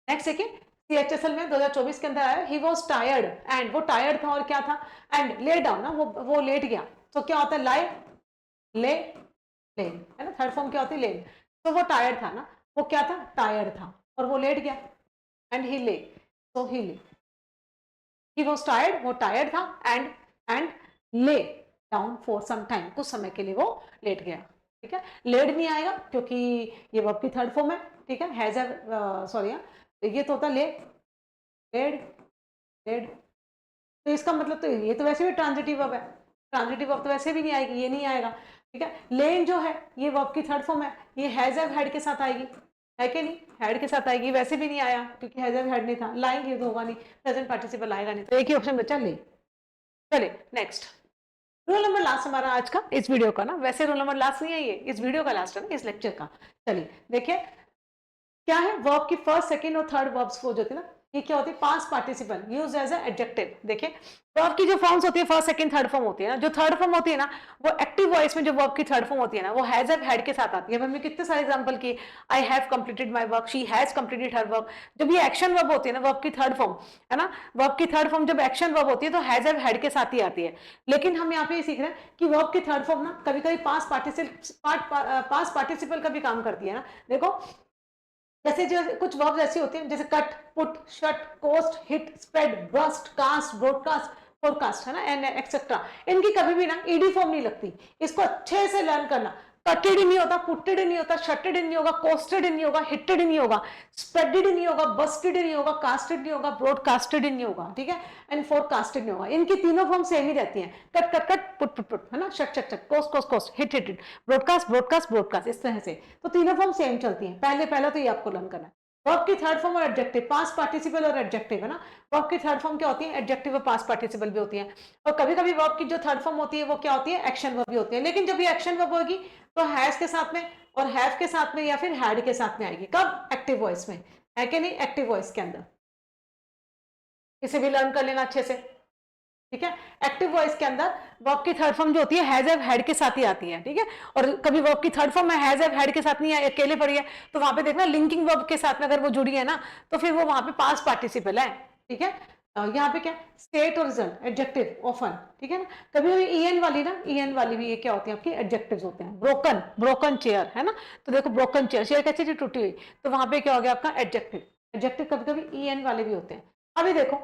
Speaker 1: नेक्स्ट देखिए, सीएचएसएल में 2024 के अंदर आया, ही वॉज टायर्ड एंड, वो टायर्ड था और क्या था, एंड ले डाउन ना, वो लेट गया। तो क्या होता है, लाई, ले, ले, है ना, थर्ड फॉर्म क्या होती है, ले। तो वो टायर्ड था ना, वो क्या था, टायर्ड था, और वो लेट गया, एंड ही ले, तो he lay. He was tired, वो टायर्ड था, and lay down for some time, कुछ समय के लिए वो लेट गया, ठीक है। लेड नहीं आएगा क्योंकि ये वर्ब की थर्ड फॉर्म है, ठीक है। हैज, सॉरी, ये तो होता ले, लेड, लेड। तो इसका मतलब तो ये तो वैसे भी ट्रांजिटिव वर्ब है, ट्रांजिटिव वर्ब तो वैसे भी नहीं आएगी, ये नहीं आएगा, ठीक है। लेन जो है ये वर्ब की थर्ड फॉर्म है, ये हैज हैव हैड के साथ आएगी, है कि नहीं, हैड के साथ आएगी, वैसे भी नहीं आया क्योंकि हैज हैव हैड नहीं था, लाएंगे तो होगा नहीं, प्रेजेंट पार्टिसिपल आएगा नहीं, तो एक ही ऑप्शन बचा ले। चलिए नेक्स्ट, रोल नंबर लास्ट हमारा आज का इस वीडियो का ना, वैसे रोल नंबर लास्ट नहीं है, ये इस वीडियो का लास्ट है ना, इस लेक्चर का। चलिए देखिए क्या है, वर्ब की फर्स्ट सेकंड और थर्ड वर्ब्स वो जो होती है ना, ये क्या होती है, past participle used as adjective. देखिए वर्ब की जो फॉर्म्स होती है फर्स्ट सेकंड थर्ड फॉर्म होती है ना, जो थर्ड फॉर्म होती है ना वो एक्टिव वॉइस में जो वर्ब की थर्ड फॉर्म होती है ना वो हैज हैव हैड के साथ आती है। हमने कितने सारे एग्जांपल किए, I have completed my work, she has completed her work. जब ये एक्शन वर्ब होती है ना वर्ब की थर्ड फॉर्म, है ना, वर्ब की थर्ड फॉर्म जब एक्शन वर्ब होती है तो हैज हैव हैड के साथ ही आती है। लेकिन हम यहाँ पे ये सीख रहे हैं कि वर्ब की थर्ड फॉर्म ना कभी कभी पास्ट पार्टिसिपल का भी काम करती है ना। देखो जैसे जो कुछ वर्ब्स ऐसी होती हैं जैसे cut, put, shut, cost, hit, spread, burst, cast, broadcast, forecast, है ना, एंड एक्सेट्रा। इनकी कभी भी ना ईडी फॉर्म नहीं लगती, इसको अच्छे से लर्न करना। कटेड नहीं होता, पुटेड नहीं होता, शटेड नहीं होगा, कोस्टेड नहीं होगा, हिटेड नहीं होगा, स्प्रेडेड नहीं होगा, बस्टेड नहीं होगा, कास्टेड नहीं होगा, ब्रॉडकास्टेड नहीं होगा, ठीक है, एंड फोरकास्टेड नहीं होगा। इनकी तीनों फॉर्म सेम ही रहती हैं, cut cut cut, put put put, है ना, shut shut shut, cost cost cost, hit hit, broadcast broadcast broadcast, इस तरह से। तो तीनों फॉर्म सेम चलती हैं। पहले तो ये आपको लर्न करना है। वर्ब की थर्ड फॉर्म और एडजेक्टिव, पास्ट पार्टिसिपल और एडजेक्टिव, है ना। वर्ब की थर्ड फॉर्म क्या होती है, एडजेक्टिव और पास्ट पार्टिसिपल भी होती है। और कभी कभी वर्ब की जो थर्ड फॉर्म होती है वो क्या होती है, एक्शन वर्ब भी होती है। लेकिन जब ये एक्शन वर्ब होगी तो हैज के साथ में और हैव के साथ में या फिर हैड के साथ में आएगी। कब, एक्टिव वॉइस में, है कि नहीं, एक्टिव वॉइस के अंदर। इसे भी लर्न कर लेना अच्छे से, ठीक है। एक्टिव वॉइस के अंदर वर्ब की थर्ड फॉर्म जो होती है हैज हैव हैड के साथ ही आती है, ठीक है। और कभी वर्ब की थर्ड फॉर्म में हैज हैव हैड के साथ नहीं है, अकेले पड़ी है, तो वहां पे देखना लिंकिंग वर्ब के साथ में अगर वो जुड़ी है ना तो फिर वो वहां पे पास्ट पार्टिसिपल है, ठीक है। यहाँ पे क्या स्टेट और रिजल्ट एडजेक्टिव ऑफन, ठीक है ना। कभी कभी ईएन वाली ना, ईएन वाली भी ये क्या होती है आपकी एडजेक्टिव्स होते हैं। ब्रोकन, ब्रोकन चेयर है ना, तो देखो ब्रोकन चेयर, चेयर कैसी थी टूटी हुई, तो वहां पे क्या हो गया आपका एडजेक्टिव। एडजेक्टिव कभी कभी ईएन वाले भी होते हैं। अभी देखो,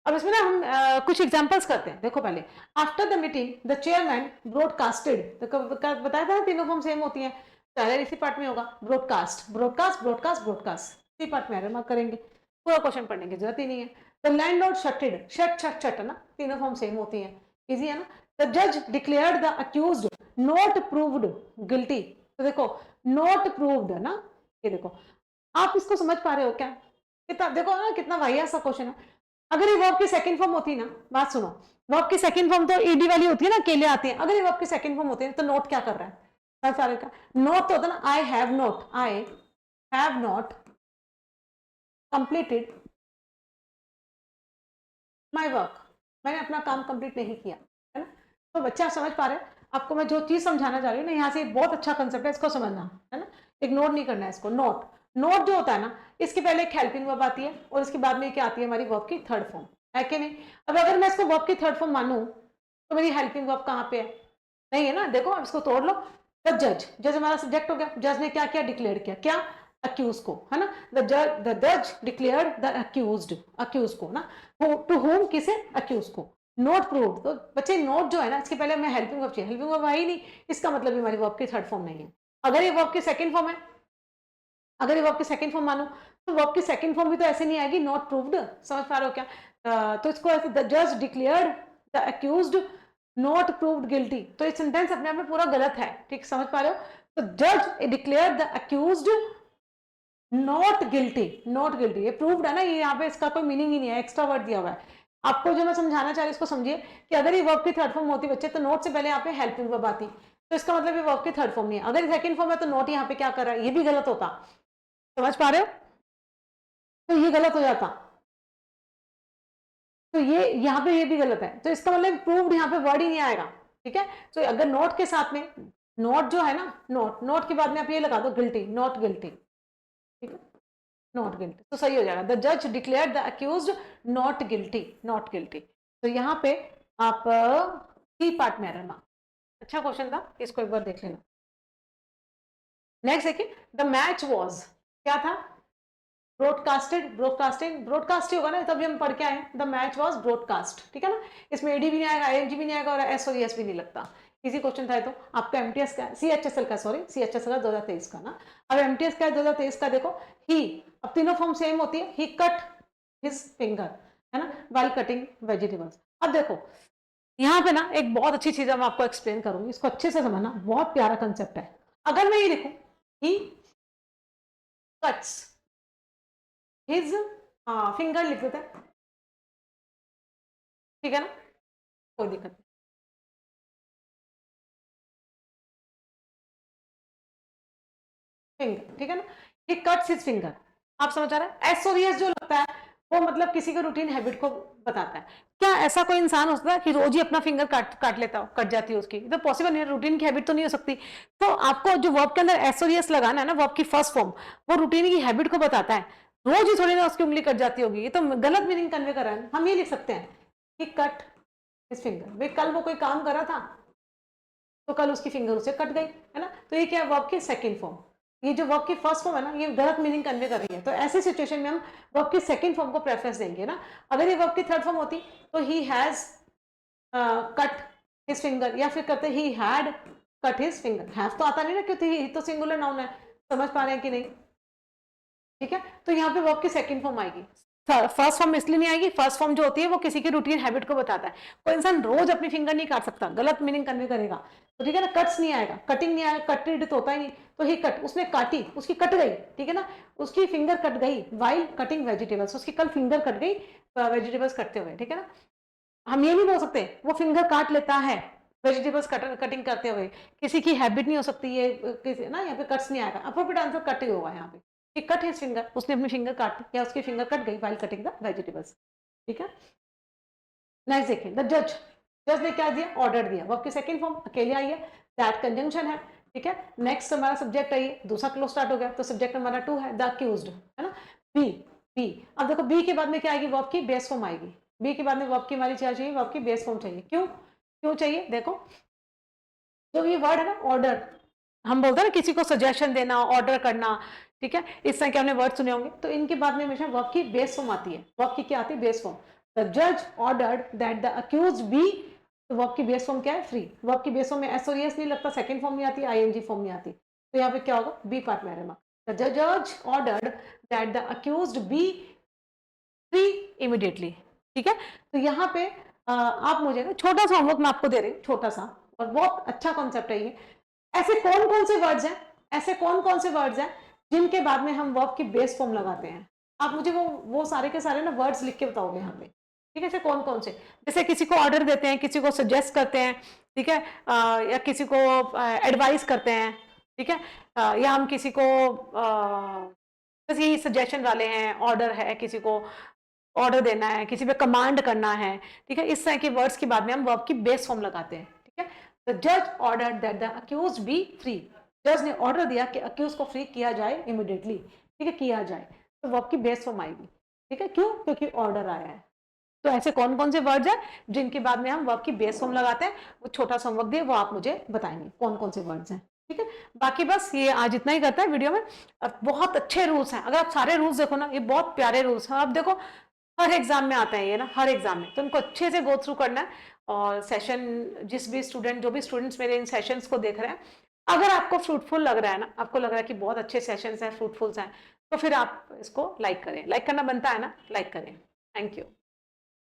Speaker 1: अब इसमें ना हम कुछ एग्जांपल्स करते हैं। देखो पहले, after the meeting the chairman broadcasted, तो बताया था ना तीनों फॉर्म सेम होती है, पहले इसी पार्ट में होगा ब्रॉडकास्ट, ब्रॉडकास्ट, ब्रॉडकास्ट, ब्रॉडकास्ट, इसी पार्ट में एरर मार्क करेंगे, पूरा क्वेश्चन पढ़ने की जरूरत ही नहीं है। The landlord shutted, shut shut shut है ना, तीनों फॉर्म सेम होती है, इजी है ना। द जज declared the accused not proved guilty, तो देखो नॉट प्रूव्ड है ना, ये देखो आप इसको समझ पा रहे हो क्या, कितना देखो ना कितना वाहिया सा क्वेश्चन है। अगर ये वर्ब की सेकंड फॉर्म होती ना, बात सुनो, वर्ब की सेकंड फॉर्म तो ईडी वाली होती है ना, के लिए आती है। अगर ये वर्ब की सेकंड फॉर्म होती है तो नोट क्या कर रहा है सारे का, नोट तो होता है ना, I have note, I have not completed my work, मैंने अपना काम कंप्लीट नहीं किया, है ना। तो बच्चे आप समझ पा रहे हैं, आपको मैं जो चीज समझाना चाह रही हूँ ना, यहाँ से बहुत अच्छा कंसेप्ट है, इसको समझना है ना, इग्नोर नहीं करना है इसको। नोट, नोट जो होता है ना, इसके पहले एक हेल्पिंग वर्ब आती है और इसके बाद में क्या आती है हमारी वर्ब की थर्ड फॉर्म, है कि नहीं। अब अगर मैं इसको वर्ब की थर्ड फॉर्म मानूं तो मेरी हेल्पिंग वर्ब कहाँ पे है, नहीं है ना। देखो अब इसको तोड़ लो, द जज, जज हमारा सब्जेक्ट हो गया, जज ने क्या किया डिक्लेयर किया, क्या अक्यूज को, है ना। द जज डिक्लेयर्ड द अक्यूज्ड, अक्यूज को ना, टू होम किसे अक्यूज को, नोट प्रूव्ड, तो बच्चे नोट जो है ना इसके पहले मैं हेल्पिंग वर्ब चाहिए, हेल्पिंग वर्ब आई नहीं, इसका मतलब हमारी वर्ब की थर्ड फॉर्म नहीं है। अगर ये वर्ब की सेकंड फॉर्म है, अगर ये वर्ब की सेकंड फॉर्म मानो तो वर्ब की सेकंड फॉर्म भी तो ऐसे नहीं आएगी नॉट प्रूव्ड, समझ पा रहे हो क्या। तो इसको ऐसे द जज declared the accused not proved guilty, तो ये सेंटेंस अपने आप में पूरा गलत है, ठीक समझ पा रहे हो। तो जज declared the accused not guilty, not guilty, ये प्रूव्ड है ना, ये यहाँ पे इसका कोई मीनिंग ही नहीं है, एक्स्ट्रा वर्ड दिया हुआ है। आपको जो मैं समझाना चाह रही हूँ इसको समझिए कि अगर ये वर्ब की थर्ड फॉर्म होती बच्चे तो नोट से पहले यहाँ पे हेल्पिंग वर्ब आती, तो इसका मतलब ये वर्ब की थर्ड फॉर्म नहीं है। अगर सेकंड फॉर्म है तो नोट यहाँ पे क्या कर रहा है, ये भी गलत होता, समझ पा रहे हो, तो ये गलत हो जाता, तो ये यहाँ पे ये भी गलत है, तो इसका मतलब प्रूव्ड यहाँ पे वर्ड ही नहीं आएगा, ठीक है। तो अगर नोट के साथ में, नोट जो है ना, नोट, नोट के बाद में आप ये लगा दो गिल्टी, नॉट गिल्टी, ठीक है, नॉट गिल्टी, तो सही हो जाएगा। द जज declared the accused not guilty, not guilty, तो यहाँ पे आप सी पार्ट में एरर मार्क, अच्छा क्वेश्चन था, इसको एक बार देख लेना। नेक्स्ट देखिए, द मैच वॉज क्या था, ब्रॉडकास्टेड, ब्रॉडकास्टिंग, ब्रॉडकास्ट ही होगा ना, तभी हम पढ़ के आए, द मैच वॉज ब्रॉडकास्ट, ठीक है ना। इसमें एडी भी नहीं आएगा, आईएनजी भी नहीं आएगा और एस और एस भी नहीं लगता, इजी क्वेश्चन था। तो आपका एमटीएस का, सीएचएसएल का, सॉरी सीएचएसएल का 2023 का ना, अब एमटीएस का 2023 का देखो, ही, अब तीनों फॉर्म सेम होती है, ही कट हिज फिंगर, है ना, वाइल कटिंग वेजिटेबल्स। अब देखो यहाँ पे ना एक बहुत अच्छी चीज मैं आपको एक्सप्लेन करूंगी, इसको अच्छे से समझना, बहुत प्यारा कंसेप्ट है। अगर मैं ये लिखूं, ही कट्स हिज फिंगर लिख देते हैं, ठीक है ना, कोई दिक्कत नहीं। फिंगर, ठीक है ना, ही कट्स हिज फिंगर, आप समझ आ रहा है। एसओरियस जो लगता है वो मतलब किसी के रूटीन हैबिट को बताता है। क्या ऐसा कोई इंसान होता है कि रोज ही अपना फिंगर काट लेता हो, कट जाती है उसकी, तो पॉसिबल नहीं है, रूटीन की हैबिट तो नहीं हो सकती। तो आपको जो वर्ब के अंदर एसओरियस लगाना है ना, वर्ब की फर्स्ट फॉर्म, वो रूटीन की हैबिट को बताता है, रोज ही थोड़ी ना उसकी उंगली कट जाती होगी, ये तो गलत मीनिंग कन्वे कर रहा है। हम ये लिख सकते हैं कि कट हिज फिंगर, भाई कल वो कोई काम कर रहा था तो कल उसकी फिंगर उसे कट गई, है ना, तो ये क्या है वर्ब की सेकंड फॉर्म। ये जो वर्ब की फर्स्ट फॉर्म है ना, ये गलत मीनिंग कन्वे कर रही है, तो ऐसी सिचुएशन में हम वर्ब की सेकंड फॉर्म को प्रेफरेंस देंगे ना। अगर ये वर्ब की थर्ड फॉर्म होती तो he has cut his finger, या फिर कहते he had cut his finger, have तो आता नहीं ना, क्योंकि ही तो सिंगुलर नाउन है, समझ पा रहे हैं कि नहीं, ठीक है। तो यहाँ पे वर्ब की सेकंड फॉर्म आएगी, फर्स्ट फॉर्म इसलिए नहीं आएगी, फर्स्ट फॉर्म जो होती है वो किसी की रूटीन हैबिट को बताता है, कोई इंसान रोज अपनी फिंगर नहीं काट सकता, गलत मीनिंग कन्वे करेगा, तो ठीक है ना। कट्स नहीं आएगा, कटिंग नहीं आएगा, कटेड तो होता ही नहीं, तो ही कट, उसने काटी, उसकी कट गई, ठीक है ना, उसकी फिंगर कट गई वाइल कटिंग वेजिटेबल्स, उसकी कल फिंगर कट गई वेजिटेबल्स कटते हुए, ठीक है ना। हम ये नहीं बोल सकते वो फिंगर काट लेता है वेजिटेबल्स कटिंग करते हुए, किसी की हैबिट नहीं हो सकती ये, किसी ना, यहाँ पे कट्स नहीं आएगा, अप्रोप्रिएट आंसर कट ही होगा यहाँ पे, कि कट हिज फिंगर, उसने अपनी फिंगर काटी या उसकी फिंगर कट गई व्हाइल कटिंग द वेजिटेबल्स, ठीक है। नेक्स्ट देखिए, द जज, जज ने क्या दिया, ऑर्डर दिया, वर्ब की सेकंड फॉर्म अकेले आई है, दैट कंजंक्शन है, ठीक है। नेक्स्ट हमारा सब्जेक्ट है, ये दूसरा क्लोज स्टार्ट हो गया, तो सब्जेक्ट हमारा 2 है, द अक्यूज्ड, है ना। Be, be. अब देखो बी के बाद में क्या आएगी, वर्ब की बेस फॉर्म आएगी। बी के बाद में वर्ब की हमारी क्या चाहिए, वर्ब की बेस फॉर्म चाहिए। क्यों चाहिए, देखो जो ये वर्ड है ना ऑर्डर, हम बोलते हैं ना किसी को सजेशन देना, ऑर्डर करना, ठीक है, इस तरह के हमने वर्ड सुने होंगे। तो इनके बाद में हमेशा वर्ब की बेस फॉर्म आती है। वर्ब की क्या आती है, बेस फॉर्म। द जज ordered that the accused be, तो वर्ब की बेस फॉर्म क्या है, फ्री। वर्ब की बेस फॉर्म में एस और एस नहीं लगता, सेकंड फॉर्म नहीं आती, आईएनजी फॉर्म नहीं आती। तो यहाँ पे क्या होगा, बी पार्ट में रहेगा। द जज ordered that the accused B free immediately, ठीक है। तो यहाँ पे आप मुझे ना छोटा सा होमवर्क मैं आपको दे रही हूँ, छोटा सा, और बहुत अच्छा कॉन्सेप्ट है ये। ऐसे कौन कौन से वर्ड्स हैं, ऐसे कौन कौन से वर्ड्स हैं जिनके बाद में हम वर्ब की बेस फॉर्म लगाते हैं। आप मुझे वो सारे के सारे ना वर्ड्स लिख के बताओगे यहाँ पे, ठीक है। ऐसे कौन कौन से, जैसे किसी को ऑर्डर देते हैं, किसी को सजेस्ट करते हैं, ठीक है, या किसी को एडवाइस करते हैं, ठीक है, या हम किसी को किसी सजेशन वाले हैं, ऑर्डर है, किसी को ऑर्डर देना है, किसी पे कमांड करना है, ठीक है। इस तरह के वर्ड्स के बाद में हम वर्ब की बेस फॉर्म लगाते हैं, ठीक है। द जज order that the accused B free, जज ने ऑर्डर दिया कि अक्यूज को फ्री किया जाए इमीडिएटली, ठीक है, किया जाए, तो वर्ब की बेस फॉर्म आएगी, ठीक है। क्यों, क्योंकि ऑर्डर आया है। तो ऐसे कौन कौन से वर्ड्स हैं जिनके बाद में हम वर्ब की बेस फॉर्म लगाते हैं, वो छोटा सा होमवर्क दिए, वो आप मुझे बताएंगे कौन कौन से वर्ड्स हैं, ठीक है। बाकी बस ये आज इतना ही करता है वीडियो में। अब बहुत अच्छे रूल्स हैं, अगर आप सारे रूल्स देखो ना, ये बहुत प्यारे रूल्स हैं। आप देखो हर एग्जाम में आता है ये ना, हर एग्जाम में, तो उनको अच्छे से गो थ्रू करना है। और सेशन जिस भी स्टूडेंट, जो भी स्टूडेंट्स मेरे इन सेशंस को देख रहे हैं, अगर आपको फ्रूटफुल लग रहा है ना, आपको लग रहा है कि बहुत अच्छे सेशंस हैं, फ्रूटफुल्स हैं, तो फिर आप इसको लाइक करें, लाइक करना बनता है ना, लाइक करें। Thank you.